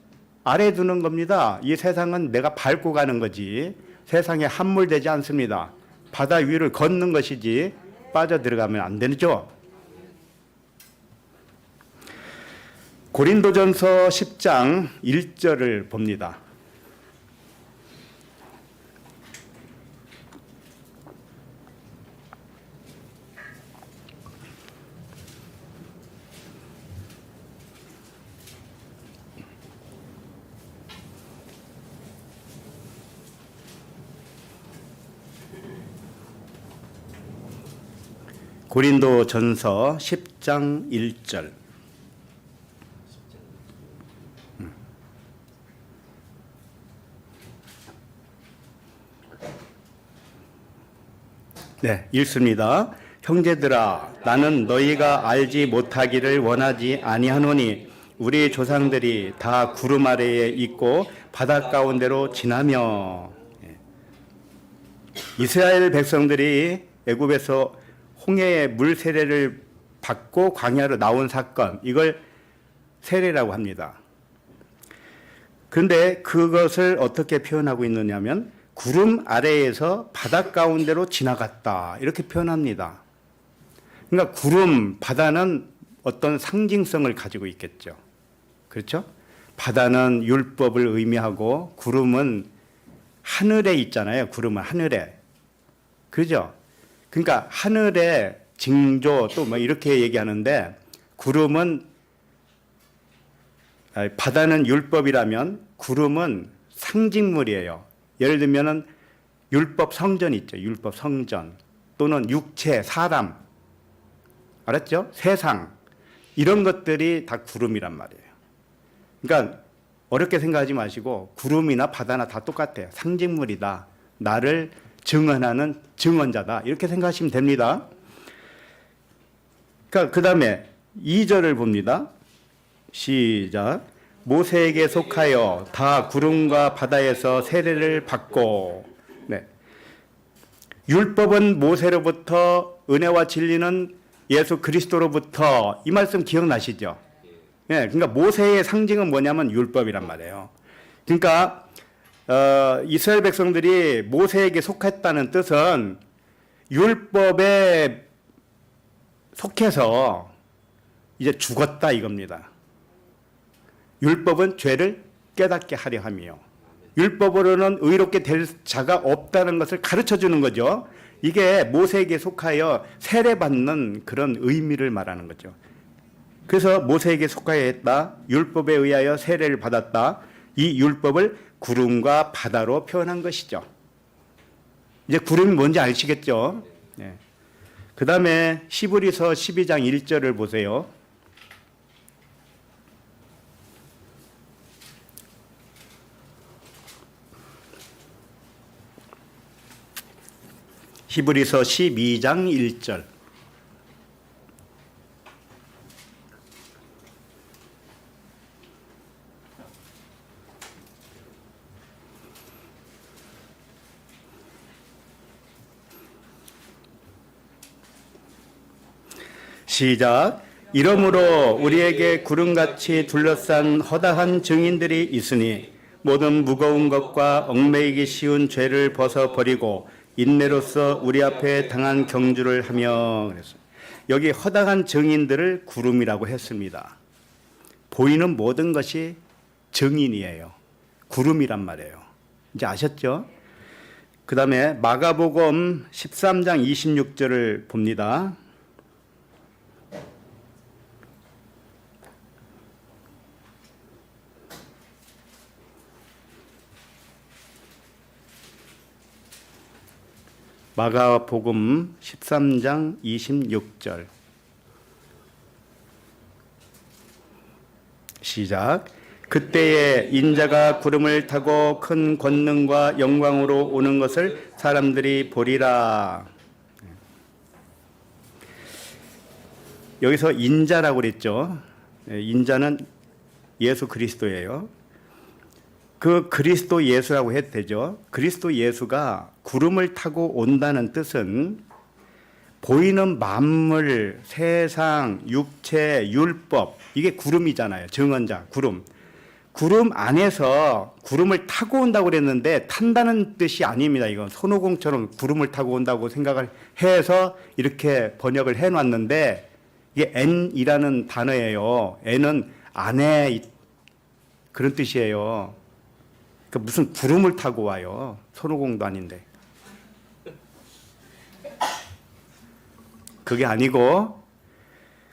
아래에 두는 겁니다. 이 세상은 내가 밟고 가는 거지 세상에 함몰되지 않습니다. 바다 위를 걷는 것이지 빠져 들어가면 안 되죠. 고린도전서 10장 1절을 봅니다. 고린도전서 10장 1절. 네, 읽습니다. 형제들아, 나는 너희가 알지 못하기를 원하지 아니하노니 우리 조상들이 다 구름 아래에 있고 바다 가운데로 지나며. 이스라엘 백성들이 애굽에서 홍해의 물 세례를 받고 광야로 나온 사건, 이걸 세례라고 합니다. 그런데 그것을 어떻게 표현하고 있느냐면 구름 아래에서 바다 가운데로 지나갔다, 이렇게 표현합니다. 그러니까 구름, 바다는 어떤 상징성을 가지고 있겠죠. 그렇죠? 바다는 율법을 의미하고 구름은 하늘에 있잖아요. 구름은 하늘에. 그죠? 그러니까 하늘의 징조, 또 뭐 이렇게 얘기하는데, 구름은, 바다는 율법이라면 구름은 상징물이에요. 예를 들면은 율법 성전 있죠. 율법 성전. 또는 육체, 사람. 알았죠? 세상. 이런 것들이 다 구름이란 말이에요. 그러니까 어렵게 생각하지 마시고 구름이나 바다나 다 똑같아요. 상징물이다. 나를 증언하는 증언자다. 이렇게 생각하시면 됩니다. 그러니까 그 다음에 2절을 봅니다. 시작. 모세에게 속하여 다 구름과 바다에서 세례를 받고. 네. 율법은 모세로부터, 은혜와 진리는 예수 그리스도로부터. 이 말씀 기억나시죠? 네. 그러니까 모세의 상징은 뭐냐면 율법이란 말이에요. 그러니까 이스라엘 백성들이 모세에게 속했다는 뜻은 율법에 속해서 이제 죽었다 이겁니다. 율법은 죄를 깨닫게 하려 하며 율법으로는 의롭게 될 자가 없다는 것을 가르쳐 주는 거죠. 이게 모세에게 속하여 세례받는 그런 의미를 말하는 거죠. 그래서 모세에게 속하여 했다. 율법에 의하여 세례를 받았다. 이 율법을 구름과 바다로 표현한 것이죠. 이제 구름이 뭔지 아시겠죠? 네. 그 다음에 히브리서 12장 1절을 보세요. 히브리서 12장 1절. 시작. 이러므로 우리에게 구름같이 둘러싼 허다한 증인들이 있으니 모든 무거운 것과 얽매이기 쉬운 죄를 벗어버리고 인내로서 우리 앞에 당한 경주를 하며. 그랬어요. 여기 허다한 증인들을 구름이라고 했습니다. 보이는 모든 것이 증인이에요. 구름이란 말이에요. 이제 아셨죠? 그 다음에 마가복음 13장 26절을 봅니다. 마가복음 13장 26절. 시작. 그때에 인자가 구름을 타고 큰 권능과 영광으로 오는 것을 사람들이 보리라. 여기서 인자라고 그랬죠. 인자는 예수 그리스도예요. 그 그리스도 예수라고 해도 되죠. 그리스도 예수가 구름을 타고 온다는 뜻은 보이는 만물, 세상, 육체, 율법, 이게 구름이잖아요. 증언자, 구름. 구름 안에서 구름을 타고 온다고 그랬는데 탄다는 뜻이 아닙니다. 이건 손오공처럼 구름을 타고 온다고 생각을 해서 이렇게 번역을 해놨는데 이게 N이라는 단어예요. N은 안에 그런 뜻이에요. 그러니까 무슨 구름을 타고 와요. 손오공도 아닌데. 그게 아니고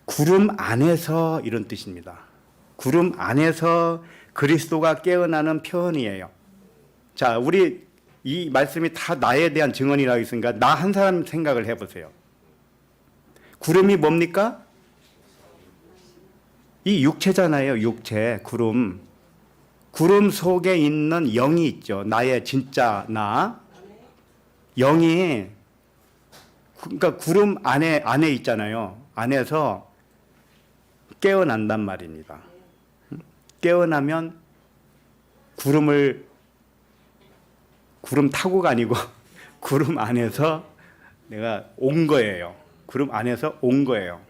구름 안에서 이런 뜻입니다. 구름 안에서 그리스도가 깨어나는 표현이에요. 자, 우리 이 말씀이 다 나에 대한 증언이라고 했으니까 나 한 사람 생각을 해보세요. 구름이 뭡니까? 이 육체잖아요. 육체, 구름. 구름 속에 있는 영이 있죠. 나의 진짜 나. 영이 그러니까 구름 안에 있잖아요. 안에서 깨어난단 말입니다. 깨어나면 구름 타고가 아니고 구름 안에서 내가 온 거예요. 구름 안에서 온 거예요.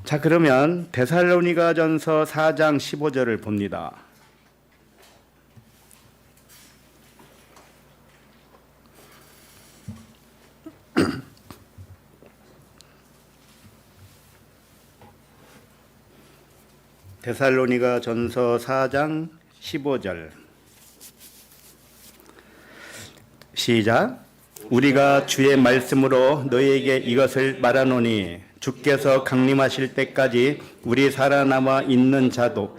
자, 그러면 데살로니가전서 4장 15절을 봅니다. 데살로니가전서 4장 15절 시작. 우리가 주의 말씀으로 너희에게 이것을 말하노니 주께서 강림하실 때까지 우리 살아남아 있는 자도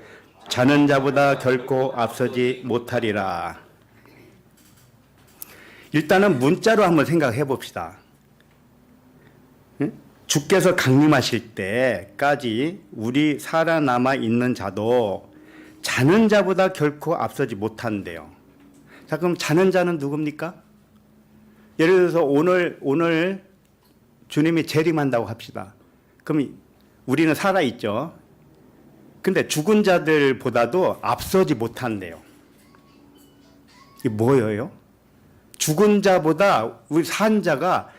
자는 자보다 결코 앞서지 못하리라. 일단은 문자로 한번 생각해 봅시다. 주께서 강림하실 때까지 우리 살아남아 있는 자도 자는 자보다 결코 앞서지 못한대요. 자, 그럼 자는 자는 누굽니까? 예를 들어서 오늘 주님이 재림한다고 합시다. 그럼 우리는 살아있죠. 근데 죽은 자들보다도 앞서지 못한대요. 이게 뭐예요? 죽은 자보다 우리 산 자가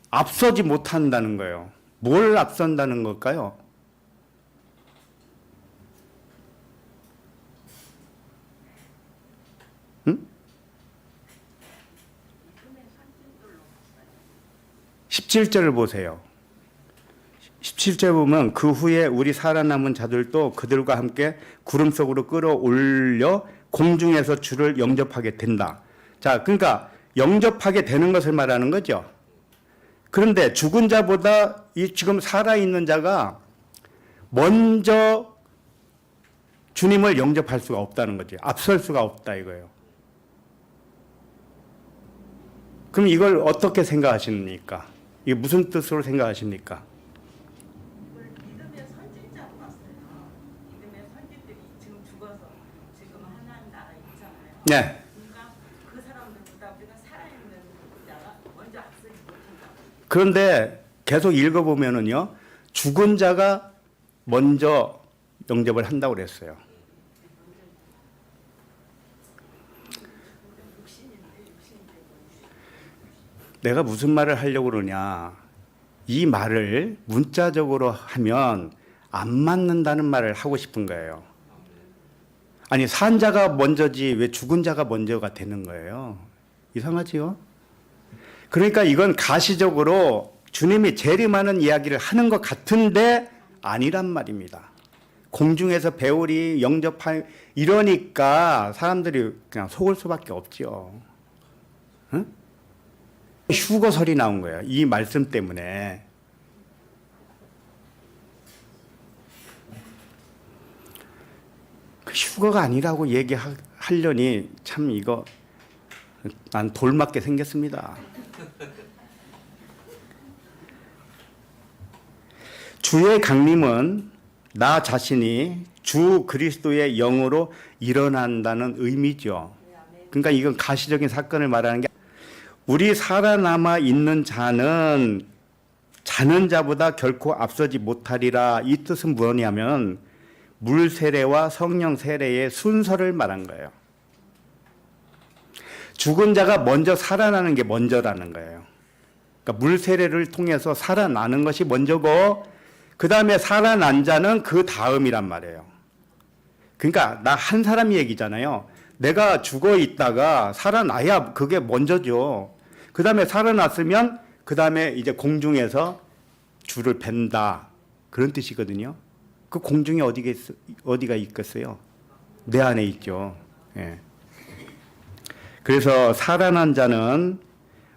앞서지 못한다는 거예요. 뭘 앞선다는 걸까요? 응? 17절을 보세요. 17절 보면 그 후에 우리 살아남은 자들도 그들과 함께 구름 속으로 끌어올려 공중에서 주를 영접하게 된다. 자, 그러니까 영접하게 되는 것을 말하는 거죠. 그런데 죽은 자보다 이 지금 살아있는 자가 먼저 주님을 영접할 수가 없다는 거죠. 앞설 수가 없다 이거예요. 그럼 이걸 어떻게 생각하십니까? 이게 무슨 뜻으로 생각하십니까? 믿음의 선진자로 봤어요. 믿음의 선진들이 지금 죽어서 지금 하나님 나라에 있잖아요. 네. 그러니까 그 사람들보다 우리가 살아있는 자가 먼저 앞서지 못한다. 그런데 계속 읽어보면은요, 죽은 자가 먼저 영접을 한다고 그랬어요. 내가 무슨 말을 하려고 그러냐. 이 말을 문자적으로 하면 안 맞는다는 말을 하고 싶은 거예요. 아니, 산 자가 먼저지 왜 죽은 자가 먼저가 되는 거예요? 이상하지요? 그러니까 이건 가시적으로 주님이 재림하는 이야기를 하는 것 같은데 아니란 말입니다. 공중에서 배울이 영접할 이러니까 사람들이 그냥 속을 수밖에 없죠. 응? 휴거설이 나온 거예요. 이 말씀 때문에. 휴거가 아니라고 얘기하려니 참 이거 난 돌맞게 생겼습니다. 주의 강림은 나 자신이 주 그리스도의 영으로 일어난다는 의미죠. 그러니까 이건 가시적인 사건을 말하는 게 우리 살아남아 있는 자는 자는 자보다 결코 앞서지 못하리라. 이 뜻은 뭐냐면 물 세례와 성령 세례의 순서를 말한 거예요. 죽은 자가 먼저 살아나는 게 먼저라는 거예요. 그러니까 물 세례를 통해서 살아나는 것이 먼저고 그 다음에 살아난 자는 그 다음이란 말이에요. 그러니까 나 한 사람 얘기잖아요. 내가 죽어 있다가 살아나야 그게 먼저죠. 그 다음에 살아났으면 그 다음에 이제 공중에서 주를 뵌다. 그런 뜻이거든요. 그 공중에 어디가 있겠어요? 내 안에 있죠. 예. 그래서 살아난 자는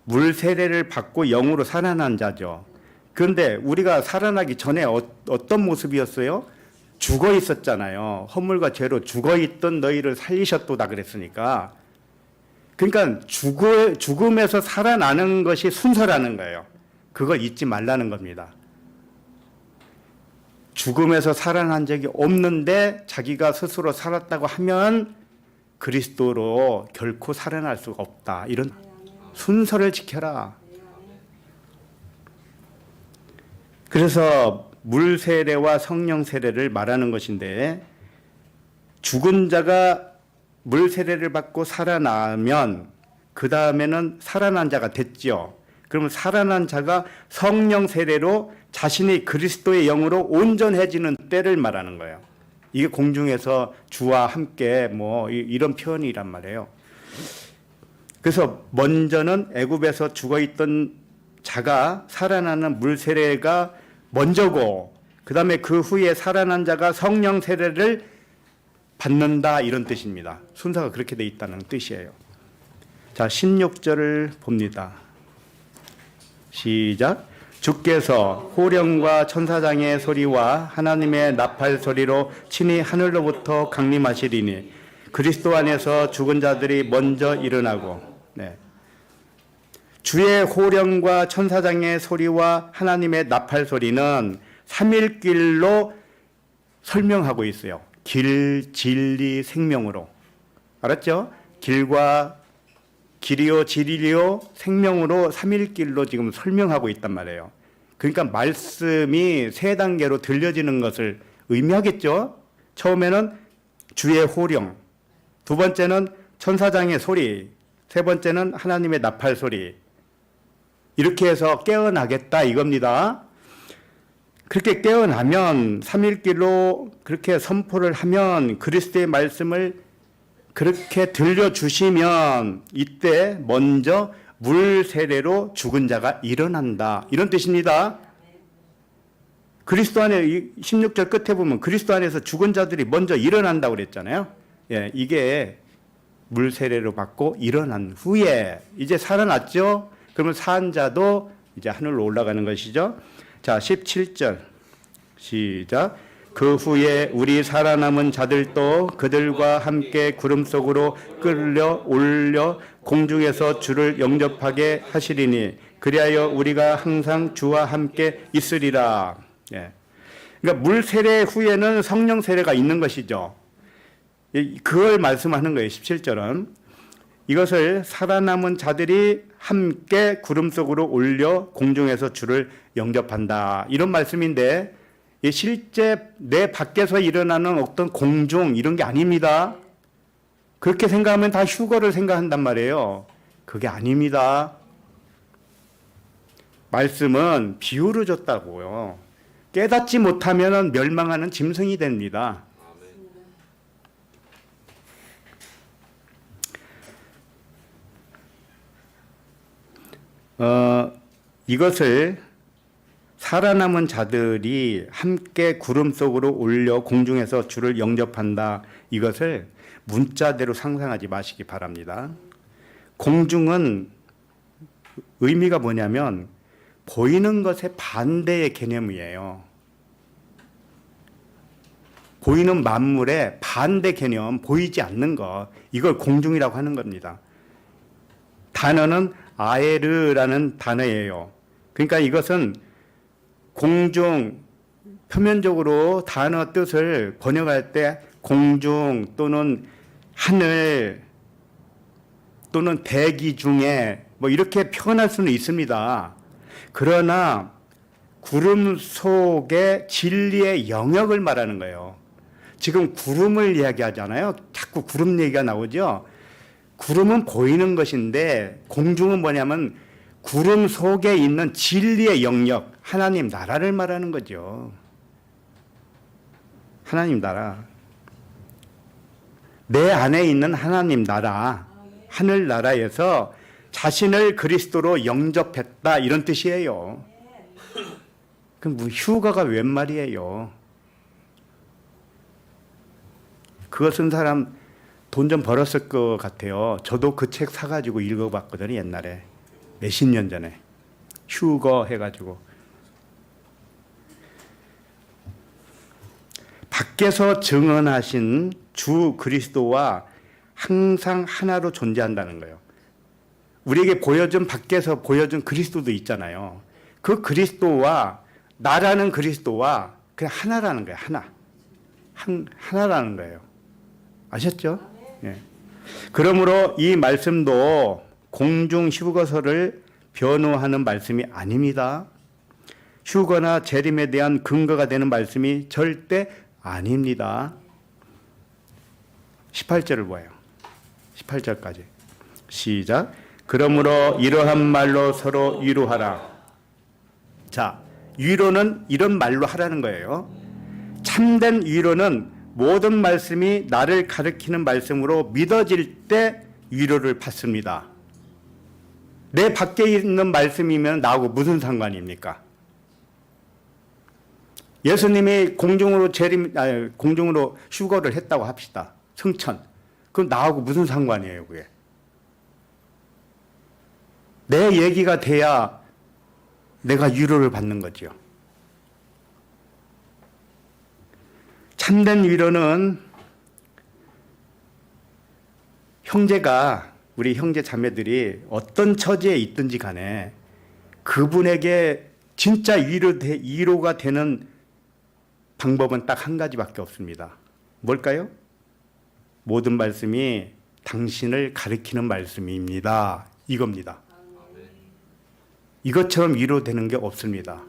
물 세례를 받고 영으로 살아난 자죠. 그런데 우리가 살아나기 전에 어떤 모습이었어요? 죽어 있었잖아요. 허물과 죄로 죽어 있던 너희를 살리셨도다 그랬으니까. 그러니까 죽음에서 살아나는 것이 순서라는 거예요. 그걸 잊지 말라는 겁니다. 죽음에서 살아난 적이 없는데 자기가 스스로 살았다고 하면 그리스도로 결코 살아날 수가 없다. 이런 순서를 지켜라. 그래서 물 세례와 성령 세례를 말하는 것인데, 죽은 자가 물 세례를 받고 살아나면 그 다음에는 살아난 자가 됐죠. 그러면 살아난 자가 성령 세례로 자신이 그리스도의 영으로 온전해지는 때를 말하는 거예요. 이게 공중에서 주와 함께 뭐 이런 표현이란 말이에요. 그래서 먼저는 애굽에서 죽어있던 자가 살아나는 물 세례가 먼저고, 그 다음에 그 후에 살아난 자가 성령 세례를 받는다, 이런 뜻입니다. 순서가 그렇게 돼 있다는 뜻이에요. 자, 16절을 봅니다. 시작. 주께서 호령과 천사장의 소리와 하나님의 나팔 소리로 친히 하늘로부터 강림하시리니 그리스도 안에서 죽은 자들이 먼저 일어나고. 네. 주의 호령과 천사장의 소리와 하나님의 나팔 소리는 삼일길로 설명하고 있어요. 길, 진리, 생명으로. 알았죠? 길이요, 진리요, 생명으로 삼일길로 지금 설명하고 있단 말이에요. 그러니까 말씀이 세 단계로 들려지는 것을 의미하겠죠? 처음에는 주의 호령, 두 번째는 천사장의 소리, 세 번째는 하나님의 나팔 소리. 이렇게 해서 깨어나겠다 이겁니다. 그렇게 깨어나면 삼일길로 그렇게 선포를 하면 그리스도의 말씀을 그렇게 들려주시면 이때 먼저 물 세례로 죽은 자가 일어난다, 이런 뜻입니다. 그리스도 안에 16절 끝에 보면 그리스도 안에서 죽은 자들이 먼저 일어난다고 그랬잖아요. 예, 이게 물 세례로 받고 일어난 후에 이제 살아났죠. 그러면 산 자도 이제 하늘로 올라가는 것이죠. 자, 17절 시작. 그 후에 우리 살아남은 자들도 그들과 함께 구름 속으로 끌려 올려 공중에서 주를 영접하게 하시리니 그리하여 우리가 항상 주와 함께 있으리라. 예. 그러니까 물 세례 후에는 성령 세례가 있는 것이죠. 그걸 말씀하는 거예요. 17절은 이것을 살아남은 자들이 함께 구름 속으로 올려 공중에서 주를 영접한다, 이런 말씀인데, 실제 내 밖에서 일어나는 어떤 공중 이런 게 아닙니다. 그렇게 생각하면 다 휴거를 생각한단 말이에요. 그게 아닙니다. 말씀은 비유를 줬다고요. 깨닫지 못하면 멸망하는 짐승이 됩니다. 이것을 살아남은 자들이 함께 구름 속으로 올려 공중에서 주를 영접한다, 이것을 문자대로 상상하지 마시기 바랍니다. 공중은 의미가 뭐냐면 보이는 것의 반대의 개념이에요. 보이는 만물의 반대 개념, 보이지 않는 것, 이걸 공중이라고 하는 겁니다. 단어는 아에르라는 단어예요. 그러니까 이것은 공중, 표면적으로 단어 뜻을 번역할 때 공중 또는 하늘 또는 대기 중에 뭐 이렇게 표현할 수는 있습니다. 그러나 구름 속의 진리의 영역을 말하는 거예요. 지금 구름을 이야기하잖아요. 자꾸 구름 얘기가 나오죠. 구름은 보이는 것인데 공중은 뭐냐면 구름 속에 있는 진리의 영역, 하나님 나라를 말하는 거죠. 하나님 나라. 내 안에 있는 하나님 나라, 하늘 나라에서 자신을 그리스도로 영접했다 이런 뜻이에요. 그럼 뭐 휴가가 웬 말이에요? 그거 쓴 사람 돈 좀 벌었을 것 같아요. 저도 그 책 사가지고 읽어봤거든요. 옛날에 몇십 년 전에 휴거 해가지고. 밖에서 증언하신 주 그리스도와 항상 하나로 존재한다는 거예요. 우리에게 밖에서 보여준 그리스도도 있잖아요. 그 그리스도와 나라는 그리스도와 그냥 하나라는 거예요. 하나라는 거예요. 아셨죠? 예. 그러므로 이 말씀도 공중 휴거서를 변호하는 말씀이 아닙니다. 휴거나 재림에 대한 근거가 되는 말씀이 절대 아닙니다. 18절을 보아요. 18절까지. 시작. 그러므로 이러한 말로 서로 위로하라. 자, 위로는 이런 말로 하라는 거예요. 참된 위로는 모든 말씀이 나를 가리키는 말씀으로 믿어질 때 위로를 받습니다. 내 밖에 있는 말씀이면 나하고 무슨 상관입니까? 예수님이 공중으로 휴거를 했다고 합시다. 승천. 그럼 나하고 무슨 상관이에요, 그게? 내 얘기가 돼야 내가 위로를 받는 거죠. 참된 위로는 우리 형제 자매들이 어떤 처지에 있든지 간에 그분에게 진짜 위로가 되는 방법은 딱 한 가지밖에 없습니다. 뭘까요? 모든 말씀이 당신을 가리키는 말씀입니다. 이겁니다. 이것처럼 위로되는 게 없습니다.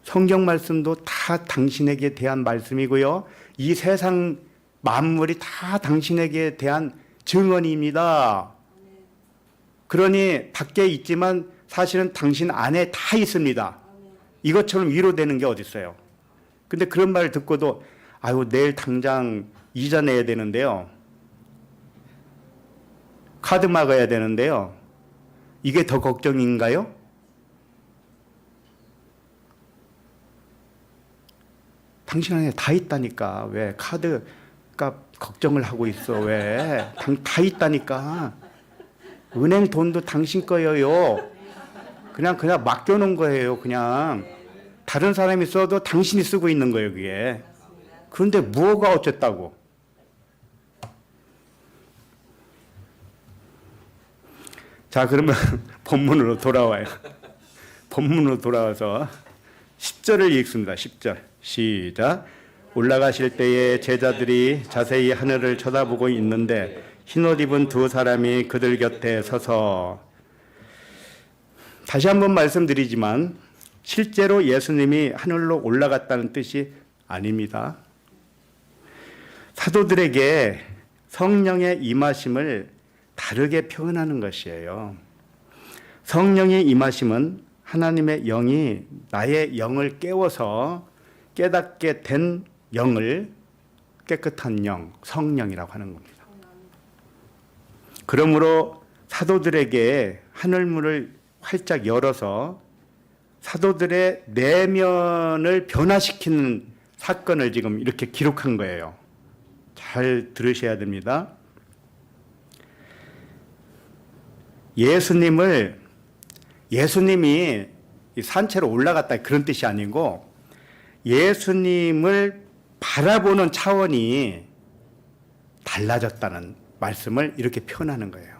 성경 말씀도 다 당신에게 대한 말씀이고요. 이 세상 만물이 다 당신에게 대한 증언입니다. 그러니 밖에 있지만 사실은 당신 안에 다 있습니다. 이것처럼 위로되는 게 어디 있어요? 근데 그런 말을 듣고도 아유 내일 당장 이자 내야 되는데요. 카드 막아야 되는데요. 이게 더 걱정인가요? 당신 안에 다 있다니까. 왜 카드 값 걱정을 하고 있어? 왜? 다 있다니까. 은행 돈도 당신 거예요. 그냥 맡겨놓은 거예요. 그냥 다른 사람이 써도 당신이 쓰고 있는 거예요. 그게. 그런데 뭐가 어쨌다고? 자, 그러면 본문으로 돌아와요. 본문으로 돌아와서 10절을 읽습니다. 10절. 시작. 올라가실 때에 제자들이 자세히 하늘을 쳐다보고 있는데 흰옷 입은 두 사람이 그들 곁에 서서. 다시 한번 말씀드리지만 실제로 예수님이 하늘로 올라갔다는 뜻이 아닙니다. 사도들에게 성령의 임하심을 다르게 표현하는 것이에요. 성령의 임하심은 하나님의 영이 나의 영을 깨워서 깨닫게 된 영을 깨끗한 영, 성령이라고 하는 겁니다. 그러므로 사도들에게 하늘문을 활짝 열어서 사도들의 내면을 변화시키는 사건을 지금 이렇게 기록한 거예요. 잘 들으셔야 됩니다. 예수님이 산채로 올라갔다 그런 뜻이 아니고 예수님을 바라보는 차원이 달라졌다는 말씀을 이렇게 표현하는 거예요.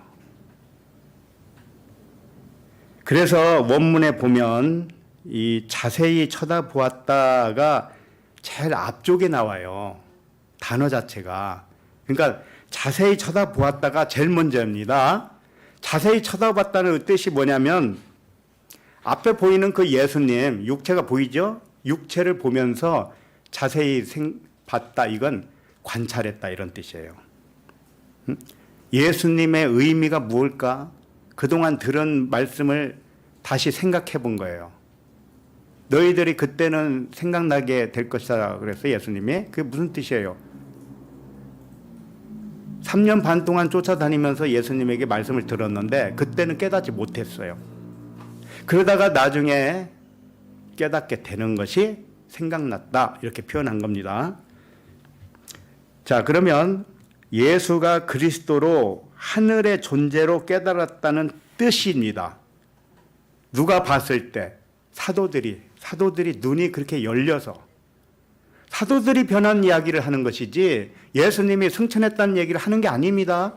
그래서 원문에 보면 이 자세히 쳐다보았다가 제일 앞쪽에 나와요. 단어 자체가. 그러니까 자세히 쳐다보았다가 제일 먼저입니다. 자세히 쳐다봤다는 뜻이 뭐냐면 앞에 보이는 그 예수님, 육체가 보이죠? 육체를 보면서 자세히 봤다. 이건 관찰했다 이런 뜻이에요. 예수님의 의미가 무엇일까? 그동안 들은 말씀을 다시 생각해 본 거예요. 너희들이 그때는 생각나게 될 것이다 그랬어요, 예수님이. 그게 무슨 뜻이에요? 3년 반 동안 쫓아다니면서 예수님에게 말씀을 들었는데 그때는 깨닫지 못했어요. 그러다가 나중에 깨닫게 되는 것이 생각났다, 이렇게 표현한 겁니다. 자, 그러면 예수가 그리스도로 하늘의 존재로 깨달았다는 뜻입니다. 누가 봤을 때? 사도들이 눈이 그렇게 열려서 사도들이 변한 이야기를 하는 것이지 예수님이 승천했다는 얘기를 하는 게 아닙니다.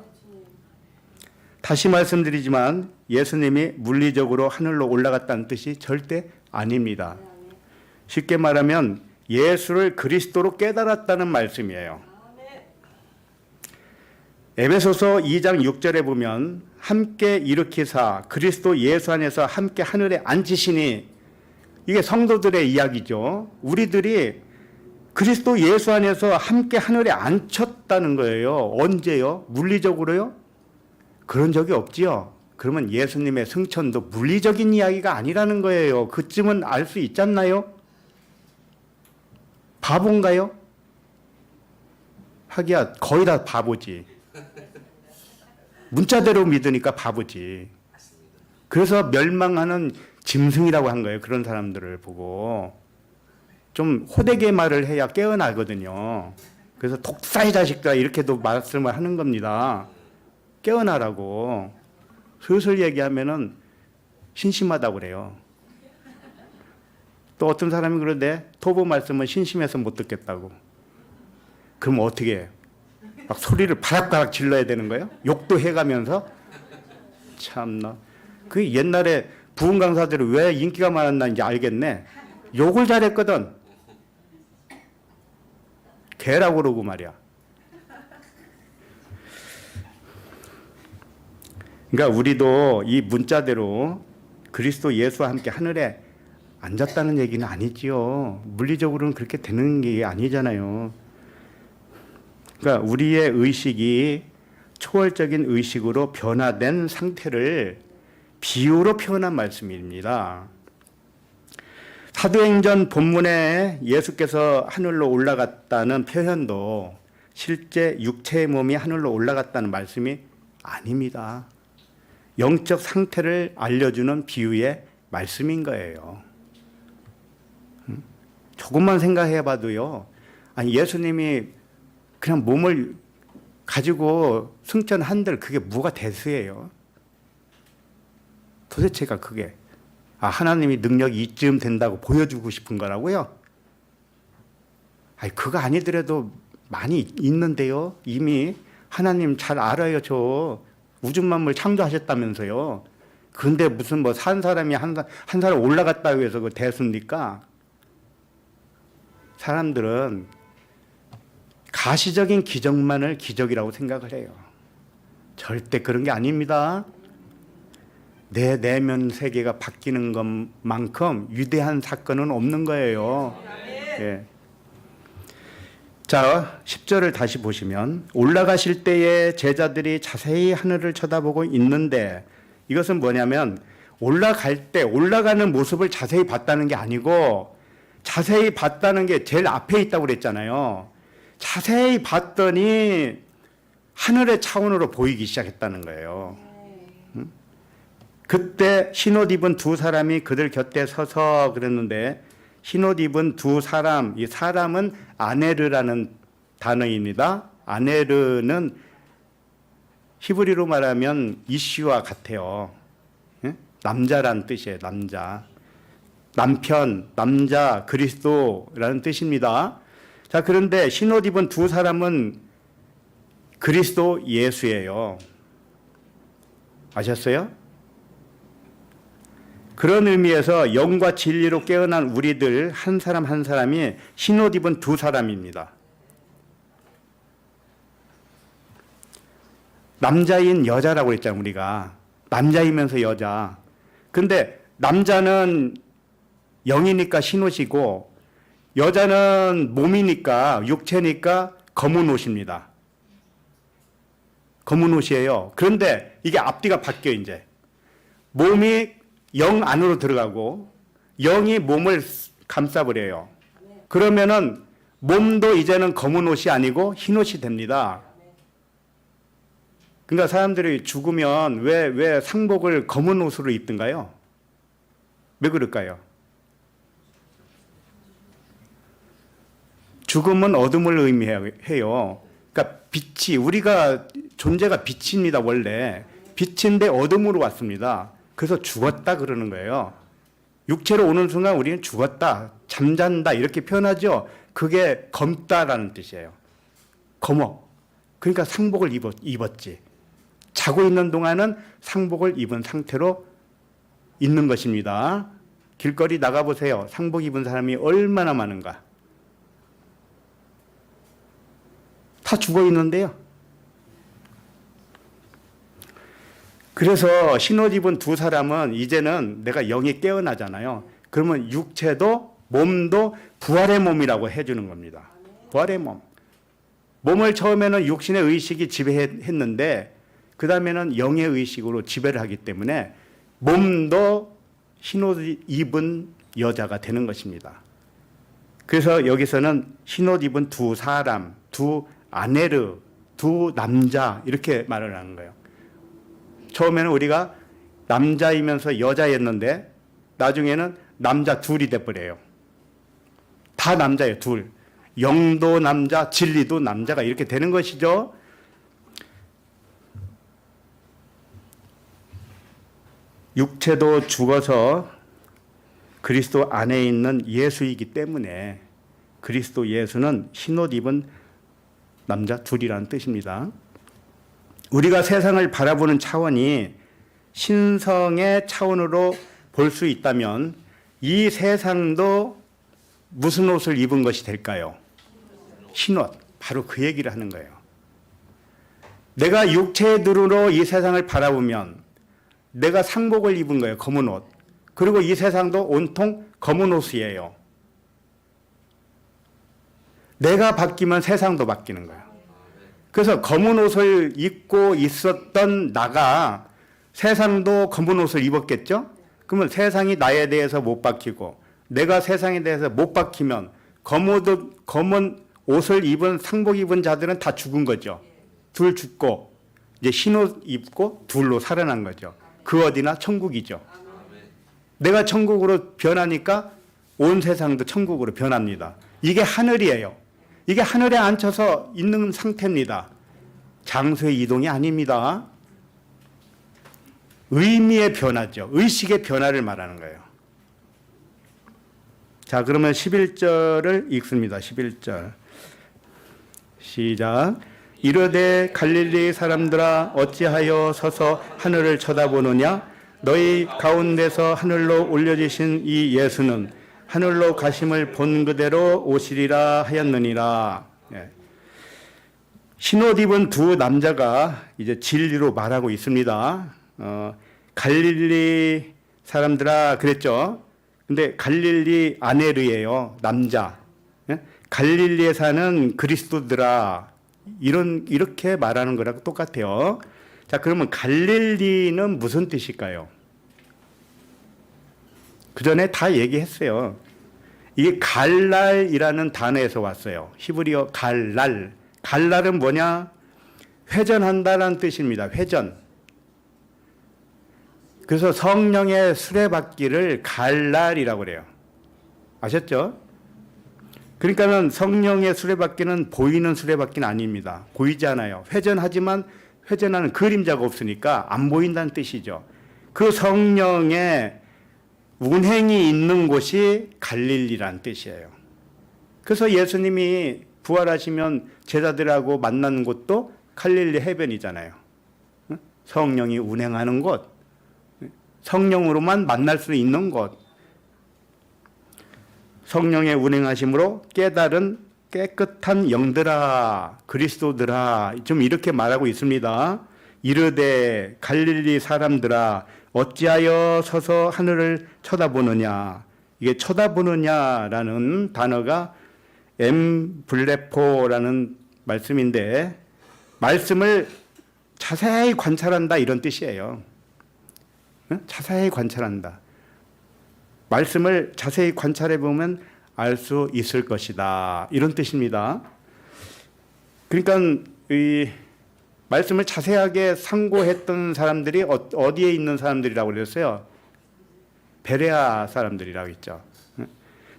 다시 말씀드리지만 예수님이 물리적으로 하늘로 올라갔다는 뜻이 절대 아닙니다. 쉽게 말하면 예수를 그리스도로 깨달았다는 말씀이에요. 에베소서 2장 6절에 보면 함께 일으키사 그리스도 예수 안에서 함께 하늘에 앉히시니, 이게 성도들의 이야기죠. 우리들이 그리스도 예수 안에서 함께 하늘에 앉혔다는 거예요. 언제요? 물리적으로요? 그런 적이 없지요. 그러면 예수님의 승천도 물리적인 이야기가 아니라는 거예요. 그쯤은 알 수 있지 않나요? 바본가요? 하기야 거의 다 바보지. 문자대로 믿으니까 바보지. 그래서 멸망하는 짐승이라고 한 거예요. 그런 사람들을 보고. 좀 호되게 말을 해야 깨어나거든요. 그래서 독사의 자식들아, 이렇게도 말씀을 하는 겁니다. 깨어나라고. 슬슬 얘기하면은 신심하다고 그래요. 또 어떤 사람이 그러는데 토보 말씀은 신심해서 못 듣겠다고. 그럼 어떻게 해요? 막 소리를 바락바락 질러야 되는 거예요? 욕도 해가면서? 참나. 그 옛날에 부흥 강사들이 왜 인기가 많았나 이제 알겠네. 욕을 잘했거든. 개라고 그러고 말이야. 그러니까 우리도 이 문자대로 그리스도 예수와 함께 하늘에 앉았다는 얘기는 아니지요. 물리적으로는 그렇게 되는 게 아니잖아요. 그러니까 우리의 의식이 초월적인 의식으로 변화된 상태를 비유로 표현한 말씀입니다. 사도행전 본문에 예수께서 하늘로 올라갔다는 표현도 실제 육체의 몸이 하늘로 올라갔다는 말씀이 아닙니다. 영적 상태를 알려주는 비유의 말씀인 거예요. 조금만 생각해 봐도요. 아니, 예수님이 그냥 몸을 가지고 승천한들 그게 뭐가 대수예요? 도대체가 그게 하나님이 능력이 이쯤 된다고 보여주고 싶은 거라고요? 아니, 그거 아니더라도 많이 있는데요. 이미 하나님 잘 알아요. 저 우주 만물 창조하셨다면서요. 그런데 무슨 뭐 산 사람이 한 사람 올라갔다고 해서 그 대수입니까? 사람들은 가시적인 기적만을 기적이라고 생각을 해요. 절대 그런 게 아닙니다. 내 내면 세계가 바뀌는 것만큼 위대한 사건은 없는 거예요. 예. 자, 10절을 다시 보시면 올라가실 때에 제자들이 자세히 하늘을 쳐다보고 있는데, 이것은 뭐냐면 올라갈 때 올라가는 모습을 자세히 봤다는 게 아니고 자세히 봤다는 게 제일 앞에 있다고 그랬잖아요. 자세히 봤더니 하늘의 차원으로 보이기 시작했다는 거예요. 그때 흰옷 입은 두 사람이 그들 곁에 서서 그랬는데, 흰옷 입은 두 사람, 이 사람은 아네르라는 단어입니다. 아네르는 히브리로 말하면 이슈와 같아요. 남자란 뜻이에요. 남자. 남편, 남자, 그리스도라는 뜻입니다. 자, 그런데 흰옷 입은 두 사람은 그리스도 예수예요. 아셨어요? 그런 의미에서 영과 진리로 깨어난 우리들 한 사람 한 사람이 흰옷 입은 두 사람입니다. 남자인 여자라고 했잖아요. 우리가 남자이면서 여자. 근데 남자는 영이니까 흰옷이고 여자는 몸이니까 육체니까 검은 옷입니다. 검은 옷이에요. 그런데 이게 앞뒤가 바뀌어. 이제 몸이 영 안으로 들어가고 영이 몸을 감싸버려요. 그러면은 몸도 이제는 검은 옷이 아니고 흰 옷이 됩니다. 그러니까 사람들이 죽으면 왜 상복을 검은 옷으로 입든가요? 왜 그럴까요? 죽음은 어둠을 의미해요. 그러니까 빛이, 우리가 존재가 빛입니다, 원래. 빛인데 어둠으로 왔습니다. 그래서 죽었다 그러는 거예요. 육체로 오는 순간 우리는 죽었다, 잠잔다 이렇게 표현하죠. 그게 검다라는 뜻이에요. 검어. 그러니까 상복을 입었지. 자고 있는 동안은 상복을 입은 상태로 있는 것입니다. 길거리 나가보세요. 상복 입은 사람이 얼마나 많은가. 다 죽어 있는데요. 그래서 흰옷 입은 두 사람은 이제는 내가 영이 깨어나잖아요. 그러면 육체도 몸도 부활의 몸이라고 해주는 겁니다. 부활의 몸. 몸을 처음에는 육신의 의식이 지배했는데 그 다음에는 영의 의식으로 지배를 하기 때문에 몸도 흰옷 입은 여자가 되는 것입니다. 그래서 여기서는 흰옷 입은 두 사람, 두 아네르, 두 남자 이렇게 말을 하는 거예요. 처음에는 우리가 남자이면서 여자였는데 나중에는 남자 둘이 돼버려요. 다 남자예요, 둘. 영도 남자, 진리도 남자가 이렇게 되는 것이죠. 육체도 죽어서 그리스도 안에 있는 예수이기 때문에 그리스도 예수는 흰옷 입은 남자 둘이라는 뜻입니다. 우리가 세상을 바라보는 차원이 신성의 차원으로 볼 수 있다면 이 세상도 무슨 옷을 입은 것이 될까요? 흰옷. 바로 그 얘기를 하는 거예요. 내가 육체의 눈으로 이 세상을 바라보면 내가 상복을 입은 거예요. 검은 옷. 그리고 이 세상도 온통 검은 옷이에요. 내가 바뀌면 세상도 바뀌는 거예요. 그래서 검은 옷을 입고 있었던 나가 세상도 검은 옷을 입었겠죠? 그러면 세상이 나에 대해서 못 바뀌고 내가 세상에 대해서 못 바뀌면 검은 옷을 입은 상복 입은 자들은 다 죽은 거죠. 둘 죽고 이제 흰옷 입고 둘로 살아난 거죠. 그 어디나 천국이죠. 내가 천국으로 변하니까 온 세상도 천국으로 변합니다. 이게 하늘이에요. 이게 하늘에 앉혀서 있는 상태입니다. 장소의 이동이 아닙니다. 의미의 변화죠. 의식의 변화를 말하는 거예요. 자, 그러면 11절을 읽습니다. 11절. 시작. 이르되 갈릴리 사람들아 어찌하여 서서 하늘을 쳐다보느냐? 너희 가운데서 하늘로 올려지신 이 예수는 하늘로 가심을 본 그대로 오시리라 하였느니라. 예. 흰옷 입은 두 남자가 이제 진리로 말하고 있습니다. 갈릴리 사람들아 그랬죠. 근데 갈릴리 아네르예요. 남자. 예? 갈릴리에 사는 그리스도들아 이렇게 말하는 거랑 똑같아요. 자, 그러면 갈릴리는 무슨 뜻일까요? 그 전에 다 얘기했어요. 이게 갈랄이라는 단어에서 왔어요. 히브리어 갈랄. 갈랄은 뭐냐? 회전한다라는 뜻입니다. 회전. 그래서 성령의 수레바퀴를 갈랄이라고 그래요. 아셨죠? 그러니까는 성령의 수레바퀴는 보이는 수레바퀴는 아닙니다. 보이지 않아요. 회전하지만 회전하는 그림자가 없으니까 안 보인다는 뜻이죠. 그 성령의 운행이 있는 곳이 갈릴리라는 뜻이에요. 그래서 예수님이 부활하시면 제자들하고 만나는 곳도 갈릴리 해변이잖아요. 성령이 운행하는 곳, 성령으로만 만날 수 있는 곳, 성령의 운행하심으로 깨달은 깨끗한 영들아 그리스도들아 좀 이렇게 말하고 있습니다. 이르되 갈릴리 사람들아 어찌하여 서서 하늘을 쳐다보느냐. 이게 쳐다보느냐라는 단어가 엠블레포라는 말씀인데 말씀을 자세히 관찰한다 이런 뜻이에요. 자세히 관찰한다. 말씀을 자세히 관찰해 보면 알 수 있을 것이다. 이런 뜻입니다. 그러니까 이 말씀을 자세하게 상고했던 사람들이 어디에 있는 사람들이라고 그랬어요? 베레아 사람들이라고 했죠.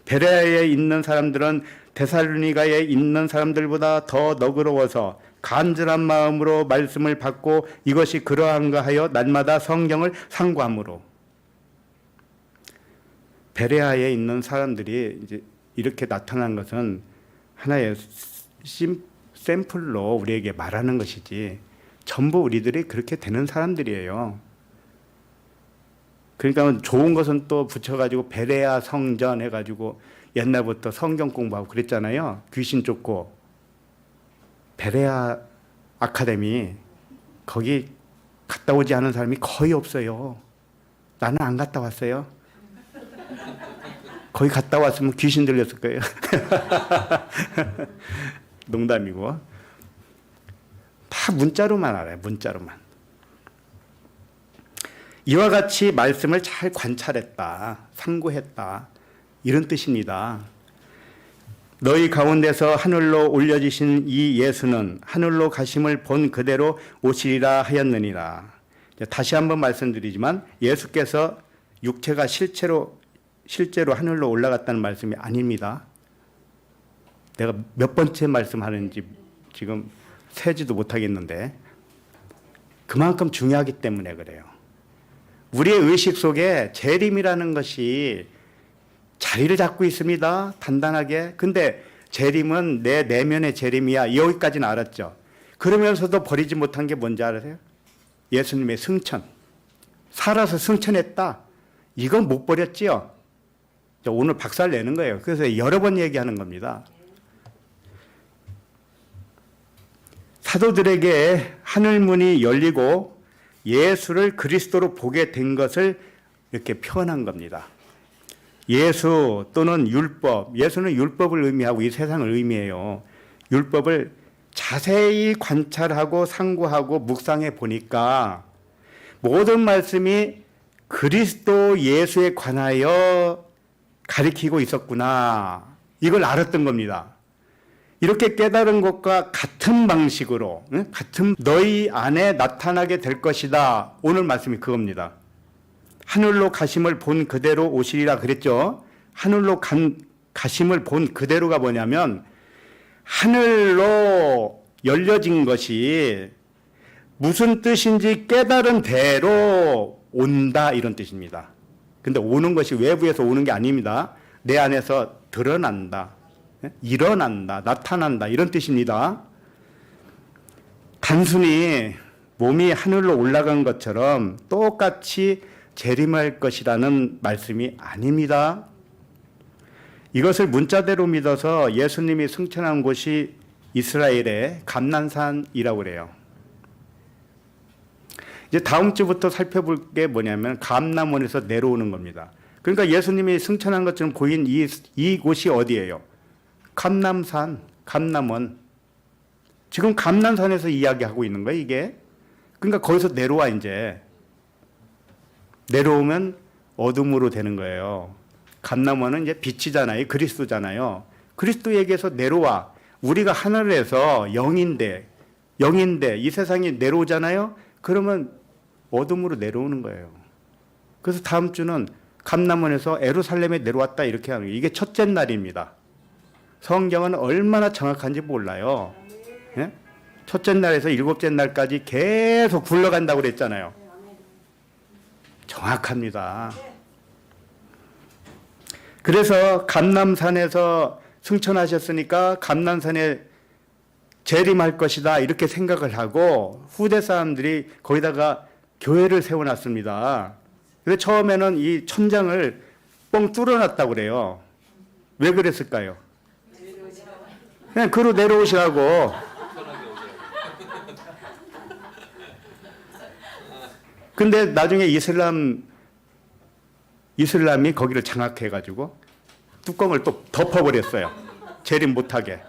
베레아에 있는 사람들은 데살로니가에 있는 사람들보다 더 너그러워서 간절한 마음으로 말씀을 받고 이것이 그러한가 하여 날마다 성경을 상고함으로. 베레아에 있는 사람들이 이제 이렇게 나타난 것은 하나의 샘플로 우리에게 말하는 것이지 전부 우리들이 그렇게 되는 사람들이에요. 그러니까 좋은 것은 또 붙여가지고 베레아 성전 해가지고 옛날부터 성경 공부하고 그랬잖아요. 귀신 쫓고. 베레아 아카데미 거기 갔다 오지 않은 사람이 거의 없어요. 나는 안 갔다 왔어요. 거기 갔다 왔으면 귀신 들렸을 거예요. 농담이고. 다 문자로만 알아요. 문자로만. 이와 같이 말씀을 잘 관찰했다. 상고했다. 이런 뜻입니다. 너희 가운데서 하늘로 올려지신 이 예수는 하늘로 가심을 본 그대로 오시리라 하였느니라. 다시 한번 말씀드리지만 예수께서 육체가 실제로 하늘로 올라갔다는 말씀이 아닙니다. 내가 몇 번째 말씀하는지 지금 세지도 못하겠는데 그만큼 중요하기 때문에 그래요. 우리의 의식 속에 재림이라는 것이 자리를 잡고 있습니다. 단단하게. 근데 재림은 내 내면의 재림이야. 여기까지는 알았죠. 그러면서도 버리지 못한 게 뭔지 알아세요? 예수님의 승천. 살아서 승천했다. 이건 못 버렸지요. 오늘 박살 내는 거예요. 그래서 여러 번 얘기하는 겁니다. 사도들에게 하늘문이 열리고 예수를 그리스도로 보게 된 것을 이렇게 표현한 겁니다. 예수 또는 율법, 예수는 율법을 의미하고 이 세상을 의미해요. 율법을 자세히 관찰하고 상고하고 묵상해 보니까 모든 말씀이 그리스도 예수에 관하여 가리키고 있었구나. 이걸 알았던 겁니다. 이렇게 깨달은 것과 같은 방식으로 같은 너희 안에 나타나게 될 것이다. 오늘 말씀이 그겁니다. 하늘로 가심을 본 그대로 오시리라 그랬죠. 하늘로 가심을 본 그대로가 뭐냐면 하늘로 열려진 것이 무슨 뜻인지 깨달은 대로 온다 이런 뜻입니다. 근데 오는 것이 외부에서 오는 게 아닙니다. 내 안에서 드러난다. 일어난다. 나타난다. 이런 뜻입니다. 단순히 몸이 하늘로 올라간 것처럼 똑같이 재림할 것이라는 말씀이 아닙니다. 이것을 문자대로 믿어서 예수님이 승천한 곳이 이스라엘의 감난산이라고 그래요. 이제 다음 주부터 살펴볼 게 뭐냐면 감남원에서 내려오는 겁니다. 그러니까 예수님이 승천한 것처럼 보인 이곳이 어디예요? 감남산, 감남원. 지금 감남산에서 이야기하고 있는 거예요, 이게. 그러니까 거기서 내려와 이제. 내려오면 어둠으로 되는 거예요. 감남원은 이제 빛이잖아요. 그리스도잖아요. 그리스도에게서 내려와. 우리가 하늘에서 영인데 이 세상에 내려오잖아요. 그러면 어둠으로 내려오는 거예요. 그래서 다음 주는 감남원에서 예루살렘에 내려왔다 이렇게 하는 거예요. 이게 첫째 날입니다. 성경은 얼마나 정확한지 몰라요. 예? 첫째 날에서 일곱째 날까지 계속 굴러간다고 그랬잖아요. 정확합니다. 그래서 감남산에서 승천하셨으니까 감남산에 재림할 것이다 이렇게 생각을 하고 후대 사람들이 거기다가 교회를 세워놨습니다. 그래서 처음에는 이 천장을 뻥 뚫어놨다고 그래요. 왜 그랬을까요? 그냥 그로 내려오시라고. 근데 나중에 이슬람이 거기를 장악해가지고 뚜껑을 또 덮어버렸어요. 재림 못하게.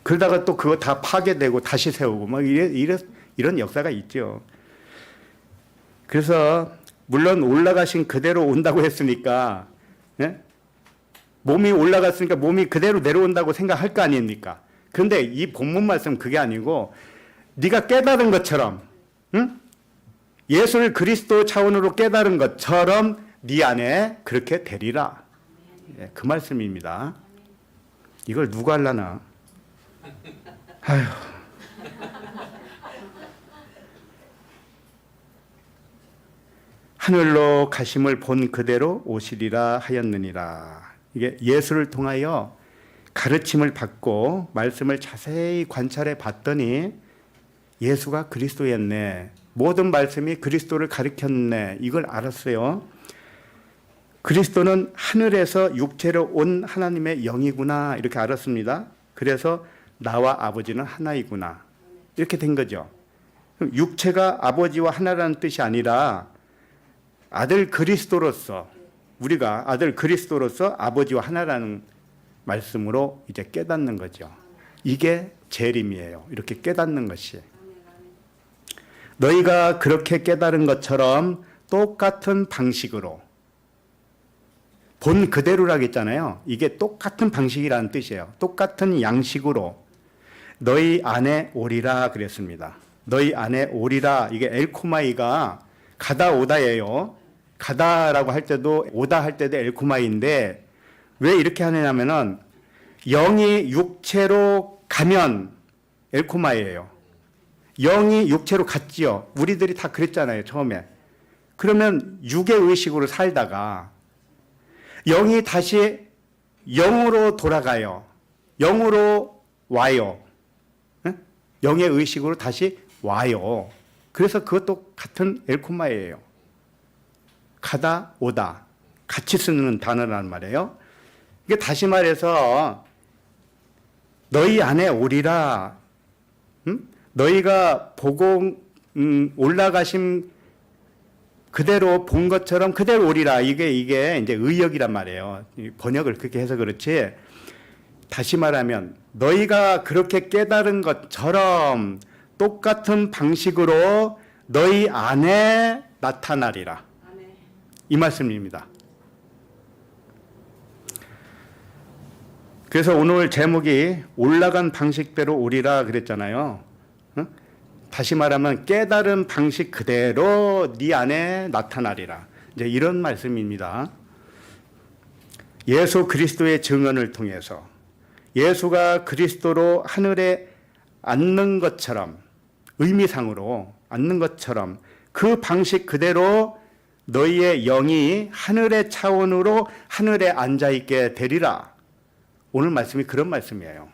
그러다가 또 그거 다 파괴되고 다시 세우고 막 이런 역사가 있죠. 그래서 물론 올라가신 그대로 온다고 했으니까, 예? 몸이 올라갔으니까 몸이 그대로 내려온다고 생각할 거 아닙니까? 그런데 이 본문 말씀 그게 아니고 네가 깨달은 것처럼, 응? 예수를 그리스도 차원으로 깨달은 것처럼 네 안에 그렇게 되리라. 예, 그 말씀입니다. 이걸 누가 하려나? 아휴. 하늘로 가심을 본 그대로 오시리라 하였느니라. 이게 예수를 통하여 가르침을 받고 말씀을 자세히 관찰해 봤더니 예수가 그리스도였네. 모든 말씀이 그리스도를 가리켰네. 이걸 알았어요. 그리스도는 하늘에서 육체로 온 하나님의 영이구나. 이렇게 알았습니다. 그래서 나와 아버지는 하나이구나. 이렇게 된 거죠. 육체가 아버지와 하나라는 뜻이 아니라 아들 그리스도로서, 우리가 아들 그리스도로서 아버지와 하나라는 말씀으로 이제 깨닫는 거죠. 이게 재림이에요. 이렇게 깨닫는 것이. 너희가 그렇게 깨달은 것처럼 똑같은 방식으로, 본 그대로라고 했잖아요. 이게 똑같은 방식이라는 뜻이에요. 똑같은 양식으로 너희 안에 오리라 그랬습니다. 너희 안에 오리라. 이게 엘코마이가 가다 오다예요. 가다라고 할 때도 오다 할 때도 엘코마이인데 왜 이렇게 하느냐면은 영이 육체로 가면 엘코마이예요. 영이 육체로 갔지요. 우리들이 다 그랬잖아요, 처음에. 그러면 육의 의식으로 살다가 영이 다시 영으로 돌아가요. 영으로 와요. 응? 영의 의식으로 다시 와요. 그래서 그것도 같은 엘코마예요. 가다 오다 같이 쓰는 단어란 말이에요. 이게 다시 말해서 너희 안에 오리라. 너희가 보고 올라가신 그대로 본 것처럼 그대로 오리라. 이게 이제 의역이란 말이에요. 번역을 그렇게 해서 그렇지. 다시 말하면 너희가 그렇게 깨달은 것처럼 똑같은 방식으로 너희 안에 나타나리라. 이 말씀입니다. 그래서 오늘 제목이 올라간 방식대로 오리라 그랬잖아요. 응? 다시 말하면 깨달은 방식 그대로 네 안에 나타나리라. 이제 이런 말씀입니다. 예수 그리스도의 증언을 통해서 예수가 그리스도로 하늘에 앉는 것처럼, 의미상으로 앉는 것처럼 그 방식 그대로 너희의 영이 하늘의 차원으로 하늘에 앉아있게 되리라. 오늘 말씀이 그런 말씀이에요.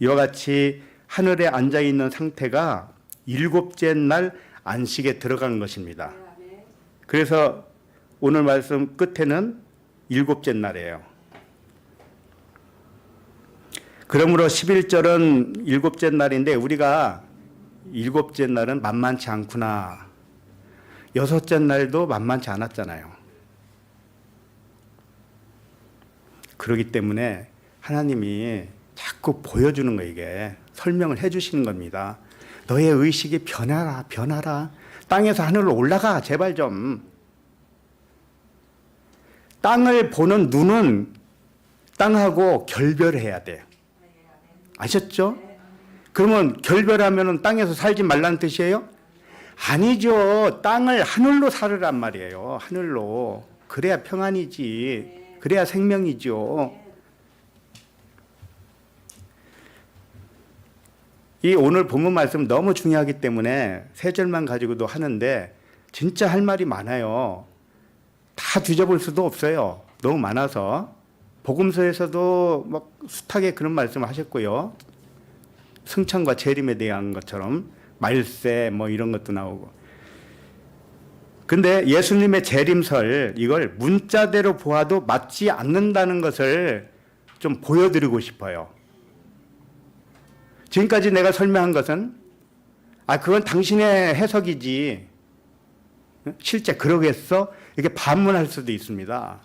이와 같이 하늘에 앉아있는 상태가 일곱째 날 안식에 들어간 것입니다. 그래서 오늘 말씀 끝에는 일곱째 날이에요. 그러므로 11절은 일곱째 날인데 우리가 일곱째 날은 만만치 않구나. 여섯째 날도 만만치 않았잖아요. 그렇기 때문에 하나님이 자꾸 보여주는 거, 이게 설명을 해주시는 겁니다. 너의 의식이 변하라, 변하라. 땅에서 하늘로 올라가, 제발 좀. 땅을 보는 눈은 땅하고 결별해야 돼요. 아셨죠? 그러면 결별하면 땅에서 살지 말라는 뜻이에요? 아니죠. 땅을 하늘로 살으란 말이에요. 하늘로. 그래야 평안이지. 그래야 생명이죠. 이 오늘 본문 말씀 너무 중요하기 때문에 세 절만 가지고도 하는데 진짜 할 말이 많아요. 다 뒤져볼 수도 없어요. 너무 많아서. 복음서에서도 막 숱하게 그런 말씀을 하셨고요. 승천과 재림에 대한 것처럼 말세 뭐 이런 것도 나오고. 근데 예수님의 재림설, 이걸 문자대로 보아도 맞지 않는다는 것을 좀 보여드리고 싶어요. 지금까지 내가 설명한 것은 그건 당신의 해석이지. 실제 그러겠어? 이렇게 반문할 수도 있습니다.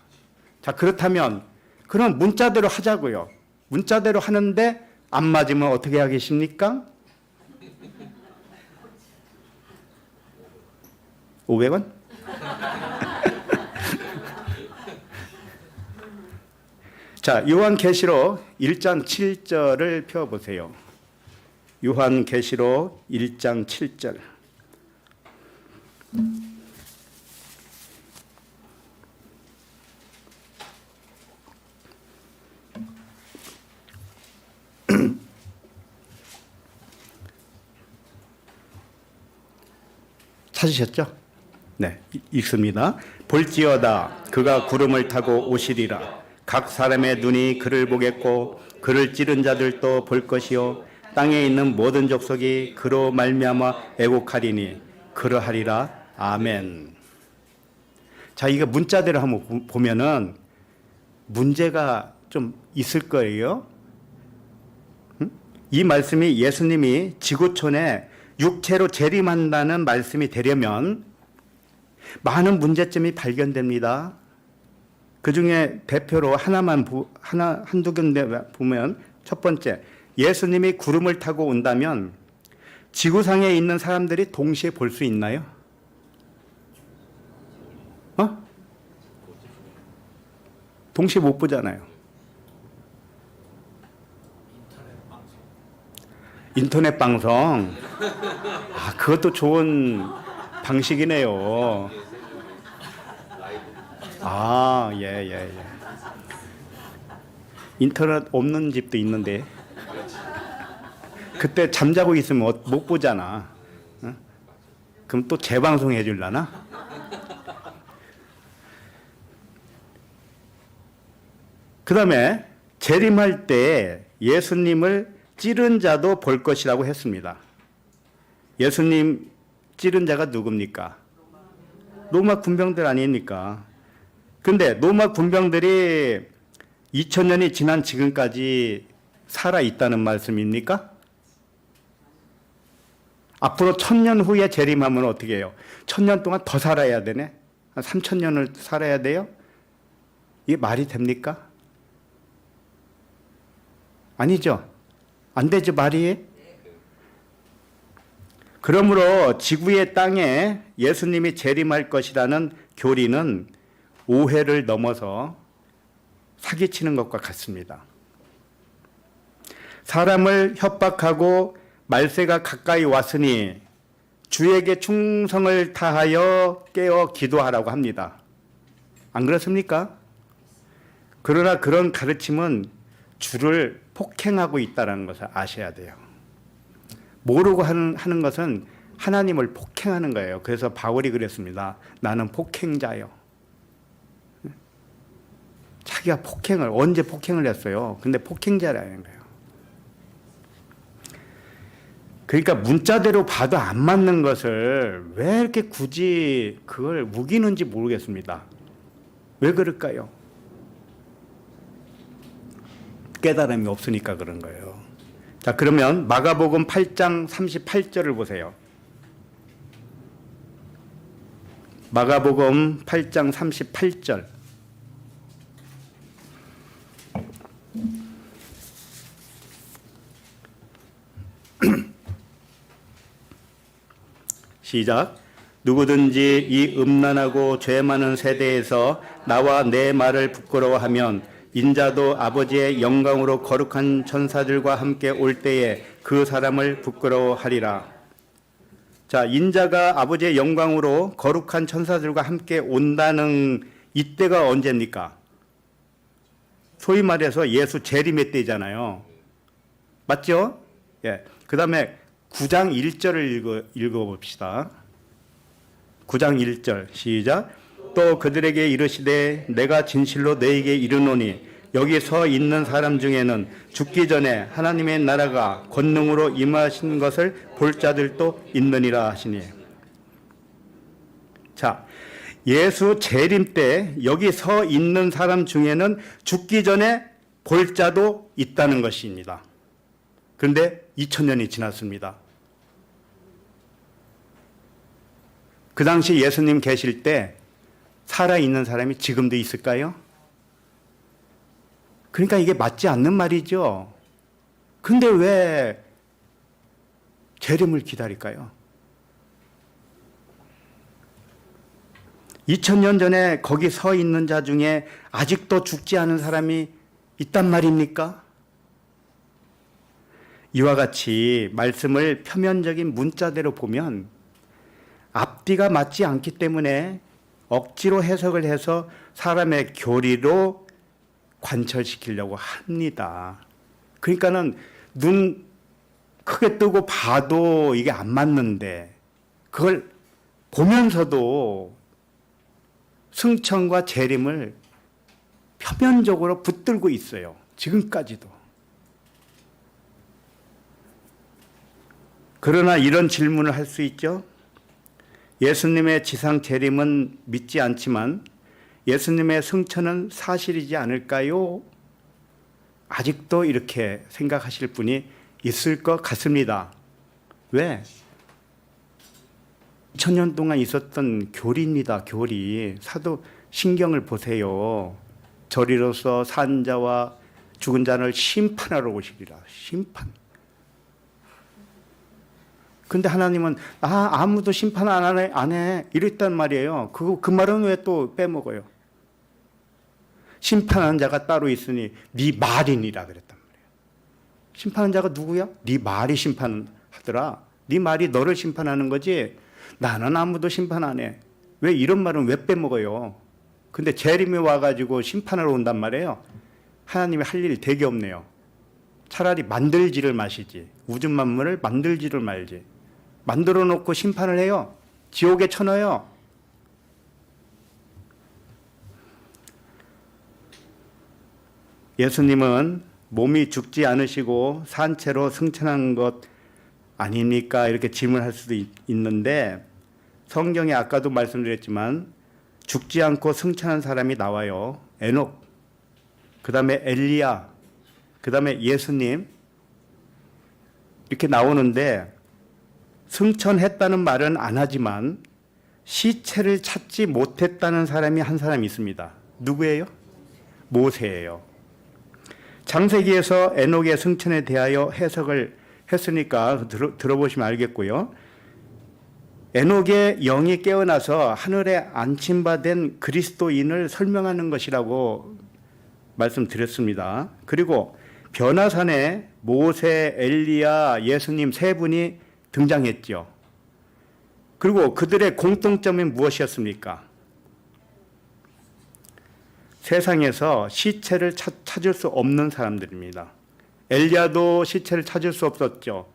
자, 그렇다면 그럼 문자대로 하자고요. 문자대로 하는데 안 맞으면 어떻게 하겠습니까? 500원? 자, 요한계시록 1장 7절을 펴보세요. 요한계시록 1장 7절. 찾으셨죠? 네, 읽습니다. 볼지어다 그가 구름을 타고 오시리라. 각 사람의 눈이 그를 보겠고 그를 찌른 자들도 볼 것이요 땅에 있는 모든 족속이 그로 말미암아 애곡하리니 그러하리라. 아멘. 자, 이거 문자대로 한번 보면은 문제가 좀 있을 거예요. 이 말씀이 예수님이 지구촌에 육체로 재림한다는 말씀이 되려면 많은 문제점이 발견됩니다. 그 중에 대표로 한두 군데 보면 첫 번째, 예수님이 구름을 타고 온다면 지구상에 있는 사람들이 동시에 볼 수 있나요? 동시에 못 보잖아요. 인터넷 방송. 아, 그것도 좋은 방식이네요. 아, 예. 인터넷 없는 집도 있는데 그때 잠자고 있으면 못 보잖아. 어? 그럼 또 재방송 해줄라나? 그 다음에 재림할 때 예수님을 찌른 자도 볼 것이라고 했습니다. 예수님 찌른 자가 누굽니까? 로마 군병들 아닙니까? 근데 로마 군병들이 2000년이 지난 지금까지 살아 있다는 말씀입니까? 앞으로 1000년 후에 재림하면 어떻게 해요? 1000년 동안 더 살아야 되네? 한 3000년을 살아야 돼요? 이게 말이 됩니까? 아니죠. 안 되죠, 말이. 그러므로 지구의 땅에 예수님이 재림할 것이라는 교리는 오해를 넘어서 사기치는 것과 같습니다. 사람을 협박하고 말세가 가까이 왔으니 주에게 충성을 다하여 깨어 기도하라고 합니다. 안 그렇습니까? 그러나 그런 가르침은 주를 폭행하고 있다는 것을 아셔야 돼요. 모르고 하는 것은 하나님을 폭행하는 거예요. 그래서 바울이 그랬습니다. 나는 폭행자요. 자기가 언제 폭행을 했어요? 근데 폭행자라는 거예요. 그러니까 문자대로 봐도 안 맞는 것을 왜 이렇게 굳이 그걸 우기는지 모르겠습니다. 왜 그럴까요? 깨달음이 없으니까 그런 거예요. 자, 그러면 마가복음 8장 38절을 보세요. 마가복음 8장 38절. 시작. 누구든지 이 음란하고 죄 많은 세대에서 나와 내 말을 부끄러워하면 인자도 아버지의 영광으로 거룩한 천사들과 함께 올 때에 그 사람을 부끄러워하리라. 자, 인자가 아버지의 영광으로 거룩한 천사들과 함께 온다는 이때가 언제입니까? 소위 말해서 예수 재림의 때잖아요. 맞죠? 예. 그 다음에 9장 1절을 읽어봅시다. 9장 1절 시작. 또 그들에게 이르시되 내가 진실로 너에게 이르노니 여기 서 있는 사람 중에는 죽기 전에 하나님의 나라가 권능으로 임하신 것을 볼 자들도 있느니라 하시니. 자, 예수 재림 때 여기 서 있는 사람 중에는 죽기 전에 볼 자도 있다는 것입니다. 그런데 2000년이 지났습니다. 그 당시 예수님 계실 때 살아있는 사람이 지금도 있을까요? 그러니까 이게 맞지 않는 말이죠. 근데 왜 재림을 기다릴까요? 2000년 전에 거기 서 있는 자 중에 아직도 죽지 않은 사람이 있단 말입니까? 이와 같이 말씀을 표면적인 문자대로 보면 앞뒤가 맞지 않기 때문에 억지로 해석을 해서 사람의 교리로 관철시키려고 합니다. 그러니까는 눈 크게 뜨고 봐도 이게 안 맞는데 그걸 보면서도 승천과 재림을 표면적으로 붙들고 있어요. 지금까지도. 그러나 이런 질문을 할 수 있죠. 예수님의 지상 재림은 믿지 않지만 예수님의 승천은 사실이지 않을까요? 아직도 이렇게 생각하실 분이 있을 것 같습니다. 왜? 2000년 동안 있었던 교리입니다. 교리. 사도 신경을 보세요. 저리로서 산 자와 죽은 자를 심판하러 오시리라. 심판. 근데 하나님은 아무도 심판 안 해. 이랬단 말이에요. 그 말은 왜 또 빼먹어요? 심판하는 자가 따로 있으니 네 말이니라 그랬단 말이에요. 심판하는 자가 누구야? 네 말이 심판하더라. 네 말이 너를 심판하는 거지. 나는 아무도 심판 안 해. 왜 이런 말은 왜 빼먹어요? 근데 재림이 와가지고 심판하러 온단 말이에요. 하나님이 할 일이 되게 없네요. 차라리 만들지를 마시지. 우주 만물을 만들지를 말지. 만들어 놓고 심판을 해요. 지옥에 쳐넣어요. 예수님은 몸이 죽지 않으시고 산채로 승천한 것 아닙니까? 이렇게 질문할 수도 있는데 성경에 아까도 말씀드렸지만 죽지 않고 승천한 사람이 나와요. 에녹, 그 다음에 엘리야, 그 다음에 예수님 이렇게 나오는데 승천했다는 말은 안 하지만 시체를 찾지 못했다는 사람이 한 사람이 있습니다. 누구예요? 모세예요. 창세기에서 에녹의 승천에 대하여 해석을 했으니까 들어보시면 알겠고요. 에녹의 영이 깨어나서 하늘에 안침받은 그리스도인을 설명하는 것이라고 말씀드렸습니다. 그리고 변화산에 모세, 엘리야, 예수님 세 분이 등장했죠. 그리고 그들의 공통점이 무엇이었습니까? 세상에서 시체를 찾을 수 없는 사람들입니다. 엘리야도 시체를 찾을 수 없었죠.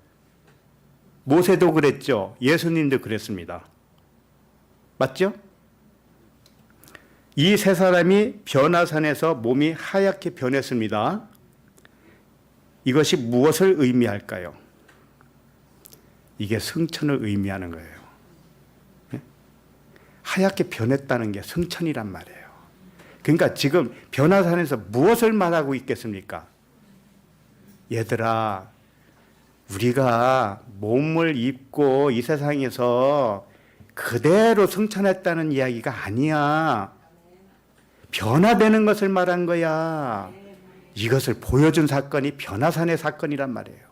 모세도 그랬죠. 예수님도 그랬습니다. 맞죠? 이 세 사람이 변화산에서 몸이 하얗게 변했습니다. 이것이 무엇을 의미할까요? 이게 승천을 의미하는 거예요. 네? 하얗게 변했다는 게 승천이란 말이에요. 그러니까 지금 변화산에서 무엇을 말하고 있겠습니까? 얘들아, 우리가 몸을 입고 이 세상에서 그대로 승천했다는 이야기가 아니야. 변화되는 것을 말한 거야. 이것을 보여준 사건이 변화산의 사건이란 말이에요.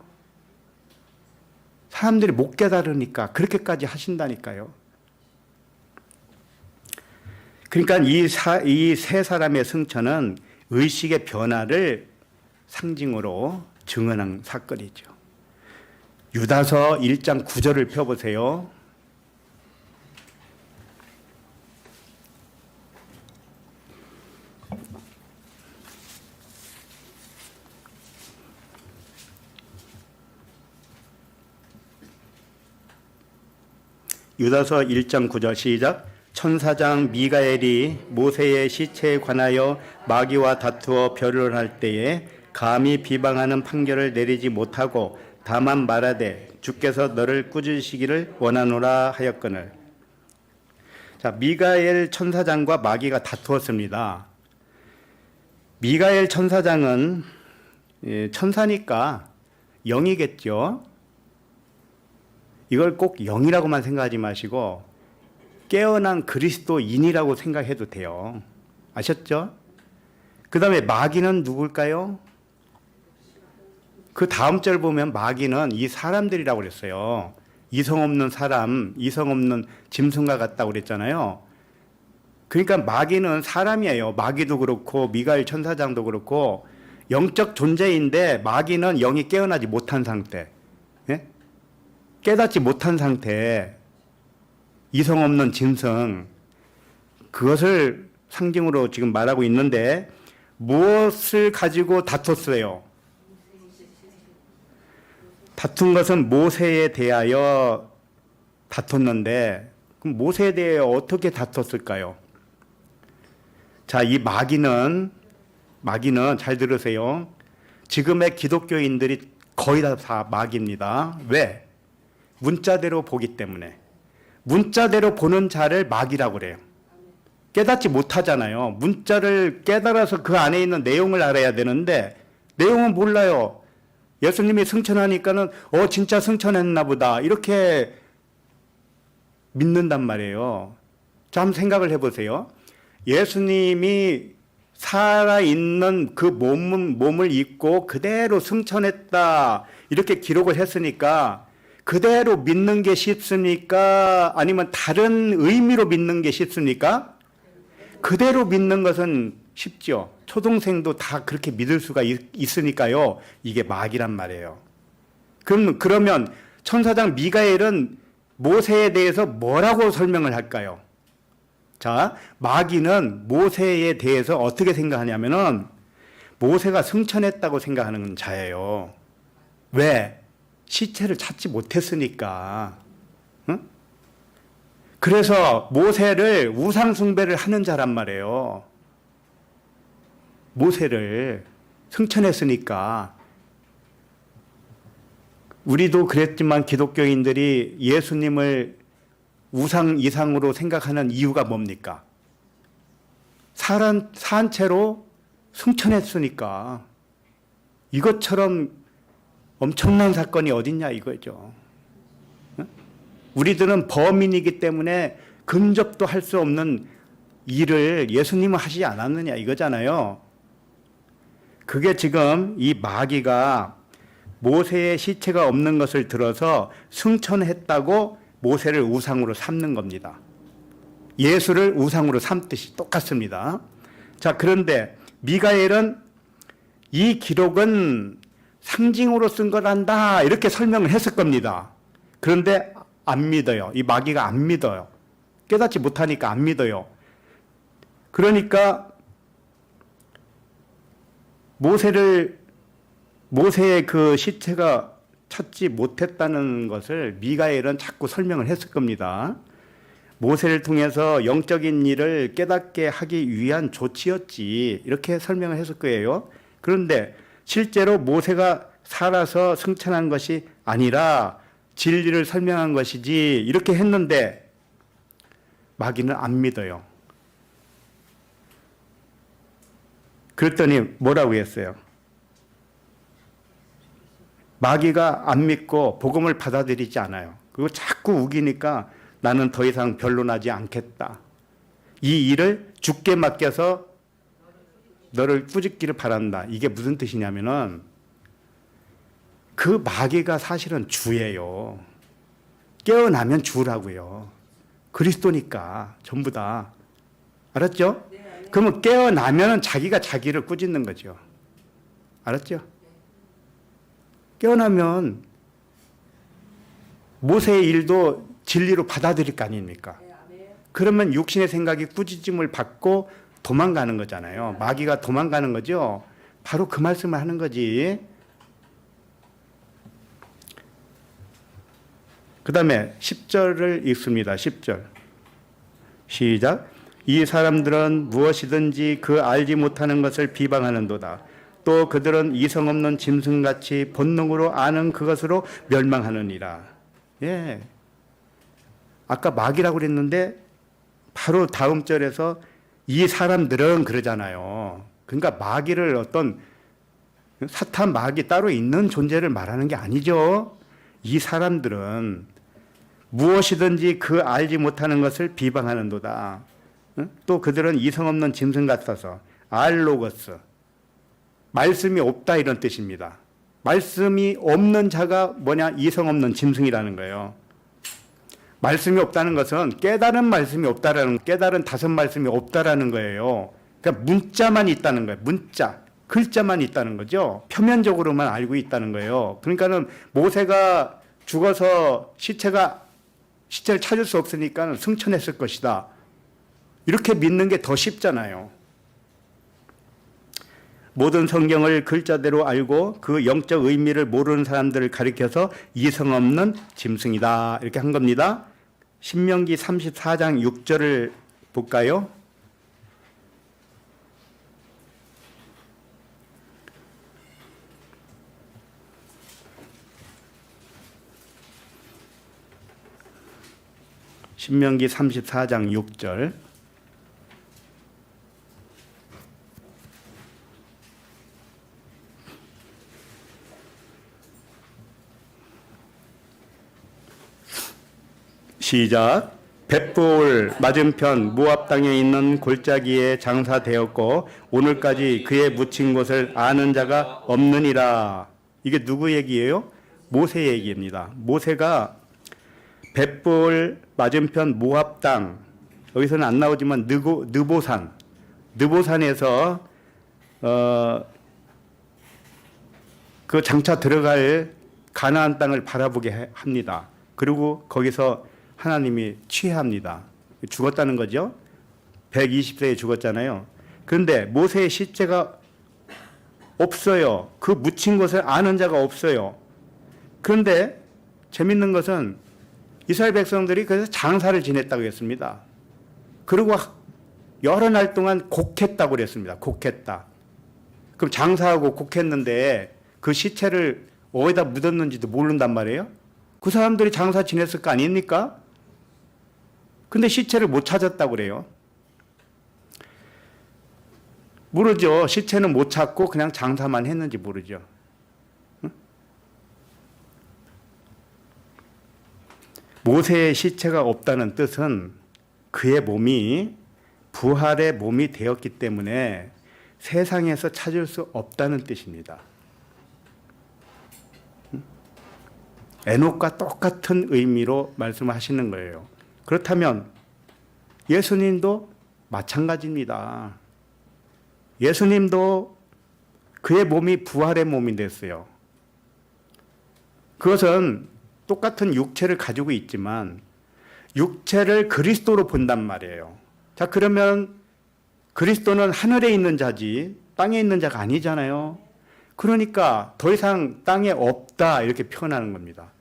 사람들이 못 깨달으니까 그렇게까지 하신다니까요. 그러니까 이 세 사람의 승천은 의식의 변화를 상징으로 증언한 사건이죠. 유다서 1장 9절을 펴보세요. 유다서 1장 9절 시작. 천사장 미가엘이 모세의 시체에 관하여 마귀와 다투어 변론할 때에 감히 비방하는 판결을 내리지 못하고 다만 말하되 주께서 너를 꾸짖으시기를 원하노라 하였거늘. 자, 미가엘 천사장과 마귀가 다투었습니다. 미가엘 천사장은 천사니까 영이겠죠. 이걸 꼭 영이라고만 생각하지 마시고 깨어난 그리스도인이라고 생각해도 돼요. 아셨죠? 그 다음에 마귀는 누굴까요? 그 다음 절 보면 마귀는 이 사람들이라고 그랬어요. 이성 없는 사람, 이성 없는 짐승과 같다고 그랬잖아요. 그러니까 마귀는 사람이에요. 마귀도 그렇고 미가엘 천사장도 그렇고 영적 존재인데 마귀는 영이 깨어나지 못한 상태, 예? 깨닫지 못한 상태, 이성 없는 짐승, 그것을 상징으로 지금 말하고 있는데 무엇을 가지고 다퉜어요? 다툰 것은 모세에 대하여 다퉜는데 그럼 모세에 대해 어떻게 다퉜을까요? 자, 이 마귀는 잘 들으세요. 지금의 기독교인들이 거의 다 마귀입니다. 왜? 문자대로 보기 때문에. 문자대로 보는 자를 마귀라고 그래요. 깨닫지 못하잖아요. 문자를 깨달아서 그 안에 있는 내용을 알아야 되는데 내용은 몰라요. 예수님이 승천하니까는 진짜 승천했나 보다 이렇게 믿는단 말이에요. 자, 한번 생각을 해보세요. 예수님이 살아있는 그 몸을 입고 그대로 승천했다 이렇게 기록을 했으니까 그대로 믿는 게 쉽습니까? 아니면 다른 의미로 믿는 게 쉽습니까? 그대로 믿는 것은 쉽죠. 초등생도 다 그렇게 믿을 수가 있으니까요. 이게 마귀란 말이에요. 그러면 천사장 미가엘은 모세에 대해서 뭐라고 설명을 할까요? 자, 마귀는 모세에 대해서 어떻게 생각하냐면은 모세가 승천했다고 생각하는 자예요. 왜? 시체를 찾지 못했으니까. 응? 그래서 모세를 우상숭배를 하는 자란 말이에요. 모세를 승천했으니까. 우리도 그랬지만 기독교인들이 예수님을 우상 이상으로 생각하는 이유가 뭡니까? 산 채로 승천했으니까. 이것처럼 엄청난 사건이 어딨냐 이거죠. 우리들은 범인이기 때문에 근접도 할 수 없는 일을 예수님은 하시지 않았느냐 이거잖아요. 그게 지금 이 마귀가 모세의 시체가 없는 것을 들어서 승천했다고 모세를 우상으로 삼는 겁니다. 예수를 우상으로 삼듯이 똑같습니다. 자, 그런데 미가엘은 이 기록은 상징으로 쓴 거란다 이렇게 설명을 했을 겁니다. 그런데 안 믿어요. 이 마귀가 안 믿어요. 깨닫지 못하니까 안 믿어요. 그러니까 모세의 그 시체가 찾지 못했다는 것을 미가엘은 자꾸 설명을 했을 겁니다. 모세를 통해서 영적인 일을 깨닫게 하기 위한 조치였지 이렇게 설명을 했을 거예요. 그런데 실제로 모세가 살아서 승천한 것이 아니라 진리를 설명한 것이지 이렇게 했는데 마귀는 안 믿어요. 그랬더니 뭐라고 했어요? 마귀가 안 믿고 복음을 받아들이지 않아요. 그리고 자꾸 우기니까 나는 더 이상 변론하지 않겠다. 이 일을 주께 맡겨서 너를 꾸짖기를 바란다. 이게 무슨 뜻이냐면은 그 마귀가 사실은 주예요. 깨어나면 주라고요. 그리스도니까 전부 다. 알았죠? 그러면 깨어나면 자기가 자기를 꾸짖는 거죠. 알았죠? 깨어나면 모세의 일도 진리로 받아들일 거 아닙니까? 그러면 육신의 생각이 꾸짖음을 받고 도망가는 거잖아요. 마귀가 도망가는 거죠. 바로 그 말씀을 하는 거지. 그 다음에 10절을 읽습니다. 10절. 시작. 이 사람들은 무엇이든지 그 알지 못하는 것을 비방하는도다. 또 그들은 이성 없는 짐승같이 본능으로 아는 그것으로 멸망하느니라. 예. 아까 마귀라고 그랬는데 바로 다음 절에서 이 사람들은 그러잖아요. 그러니까 마귀를 어떤 사탄 마귀 따로 있는 존재를 말하는 게 아니죠. 이 사람들은 무엇이든지 그 알지 못하는 것을 비방하는도다. 또 그들은 이성 없는 짐승 같아서 알로거스. 말씀이 없다 이런 뜻입니다. 말씀이 없는 자가 뭐냐? 이성 없는 짐승이라는 거예요. 말씀이 없다는 것은 깨달은 말씀이 없다라는, 깨달은 다섯 말씀이 없다라는 거예요. 그러니까 문자만 있다는 거예요. 문자. 글자만 있다는 거죠. 표면적으로만 알고 있다는 거예요. 그러니까는 모세가 죽어서 시체를 찾을 수 없으니까 승천했을 것이다. 이렇게 믿는 게 더 쉽잖아요. 모든 성경을 글자대로 알고 그 영적 의미를 모르는 사람들을 가리켜서 이성 없는 짐승이다. 이렇게 한 겁니다. 신명기 34장 6절을 볼까요? 신명기 34장 6절. 시작. 벳볼 맞은편 모압 땅에 있는 골짜기에 장사되었고 오늘까지 그의 묻힌 곳을 아는 자가 없느니라. 이게 누구 얘기예요? 모세 얘기입니다. 모세가 벳볼 맞은편 모압 땅, 여기서는 안 나오지만 느보산에서 그 장차 들어갈 가나안 땅을 바라보게 합니다. 그리고 거기서 하나님이 취해합니다. 죽었다는 거죠. 120세에 죽었잖아요. 그런데 모세의 시체가 없어요. 그 묻힌 것을 아는 자가 없어요. 그런데 재밌는 것은 이스라엘 백성들이 그래서 장사를 지냈다고 했습니다. 그리고 여러 날 동안 곡했다고 그랬습니다. 곡했다. 그럼 장사하고 곡했는데 그 시체를 어디다 묻었는지도 모른단 말이에요. 그 사람들이 장사 지냈을 거 아닙니까? 근데 시체를 못 찾았다고 그래요. 모르죠. 시체는 못 찾고 그냥 장사만 했는지 모르죠. 응? 모세의 시체가 없다는 뜻은 그의 몸이 부활의 몸이 되었기 때문에 세상에서 찾을 수 없다는 뜻입니다. 에녹과 똑같은 의미로 말씀하시는 거예요. 그렇다면 예수님도 마찬가지입니다. 예수님도 그의 몸이 부활의 몸이 됐어요. 그것은 똑같은 육체를 가지고 있지만 육체를 그리스도로 본단 말이에요. 자, 그러면 그리스도는 하늘에 있는 자지 땅에 있는 자가 아니잖아요. 그러니까 더 이상 땅에 없다 이렇게 표현하는 겁니다.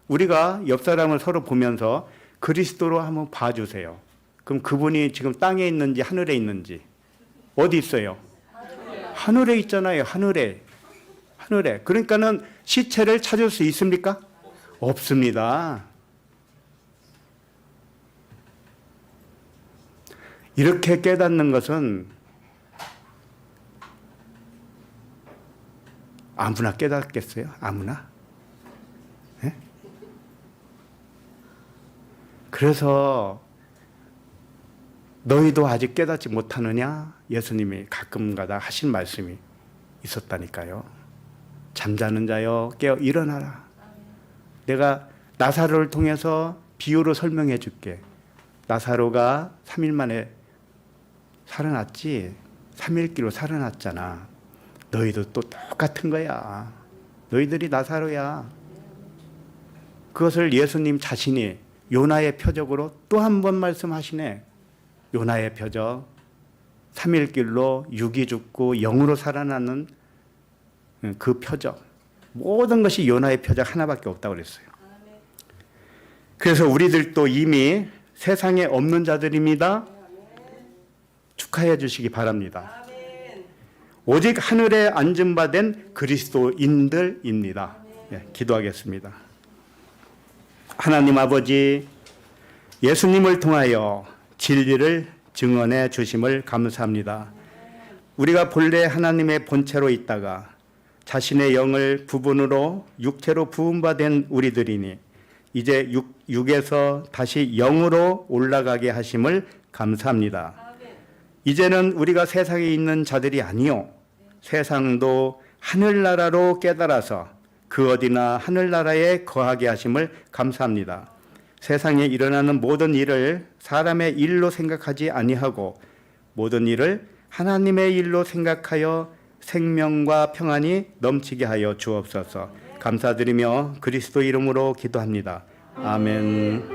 우리가 옆 사람을 서로 보면서 그리스도로 한번 봐주세요. 그럼 그분이 지금 땅에 있는지 하늘에 있는지 어디 있어요? 하늘에 있잖아요. 하늘에. 그러니까는 시체를 찾을 수 있습니까? 없습니다. 이렇게 깨닫는 것은 아무나 깨닫겠어요? 아무나? 네? 그래서 너희도 아직 깨닫지 못하느냐? 예수님이 가끔가다 하신 말씀이 있었다니까요. 잠자는 자여 깨어 일어나라. 내가 나사로를 통해서 비유로 설명해 줄게. 나사로가 3일 만에 살아났지. 3일기로 살아났잖아. 너희도 또 똑같은 거야. 너희들이 나사로야. 그것을 예수님 자신이 요나의 표적으로 또 한 번 말씀하시네. 요나의 표적. 3일길로 육이 죽고 영으로 살아나는 그 표적. 모든 것이 요나의 표적 하나밖에 없다고 그랬어요. 그래서 우리들도 이미 세상에 없는 자들입니다. 축하해 주시기 바랍니다. 오직 하늘에 앉은 바 된 그리스도인들입니다. 네, 기도하겠습니다. 하나님 아버지, 예수님을 통하여 진리를 증언해 주심을 감사합니다. 우리가 본래 하나님의 본체로 있다가 자신의 영을 부분으로 육체로 부음받은 우리들이니 이제 육에서 다시 영으로 올라가게 하심을 감사합니다. 이제는 우리가 세상에 있는 자들이 아니요 세상도 하늘나라로 깨달아서 그 어디나 하늘나라에 거하게 하심을 감사합니다. 세상에 일어나는 모든 일을 사람의 일로 생각하지 아니하고 모든 일을 하나님의 일로 생각하여 생명과 평안이 넘치게 하여 주옵소서. 감사드리며 그리스도 이름으로 기도합니다. 아멘.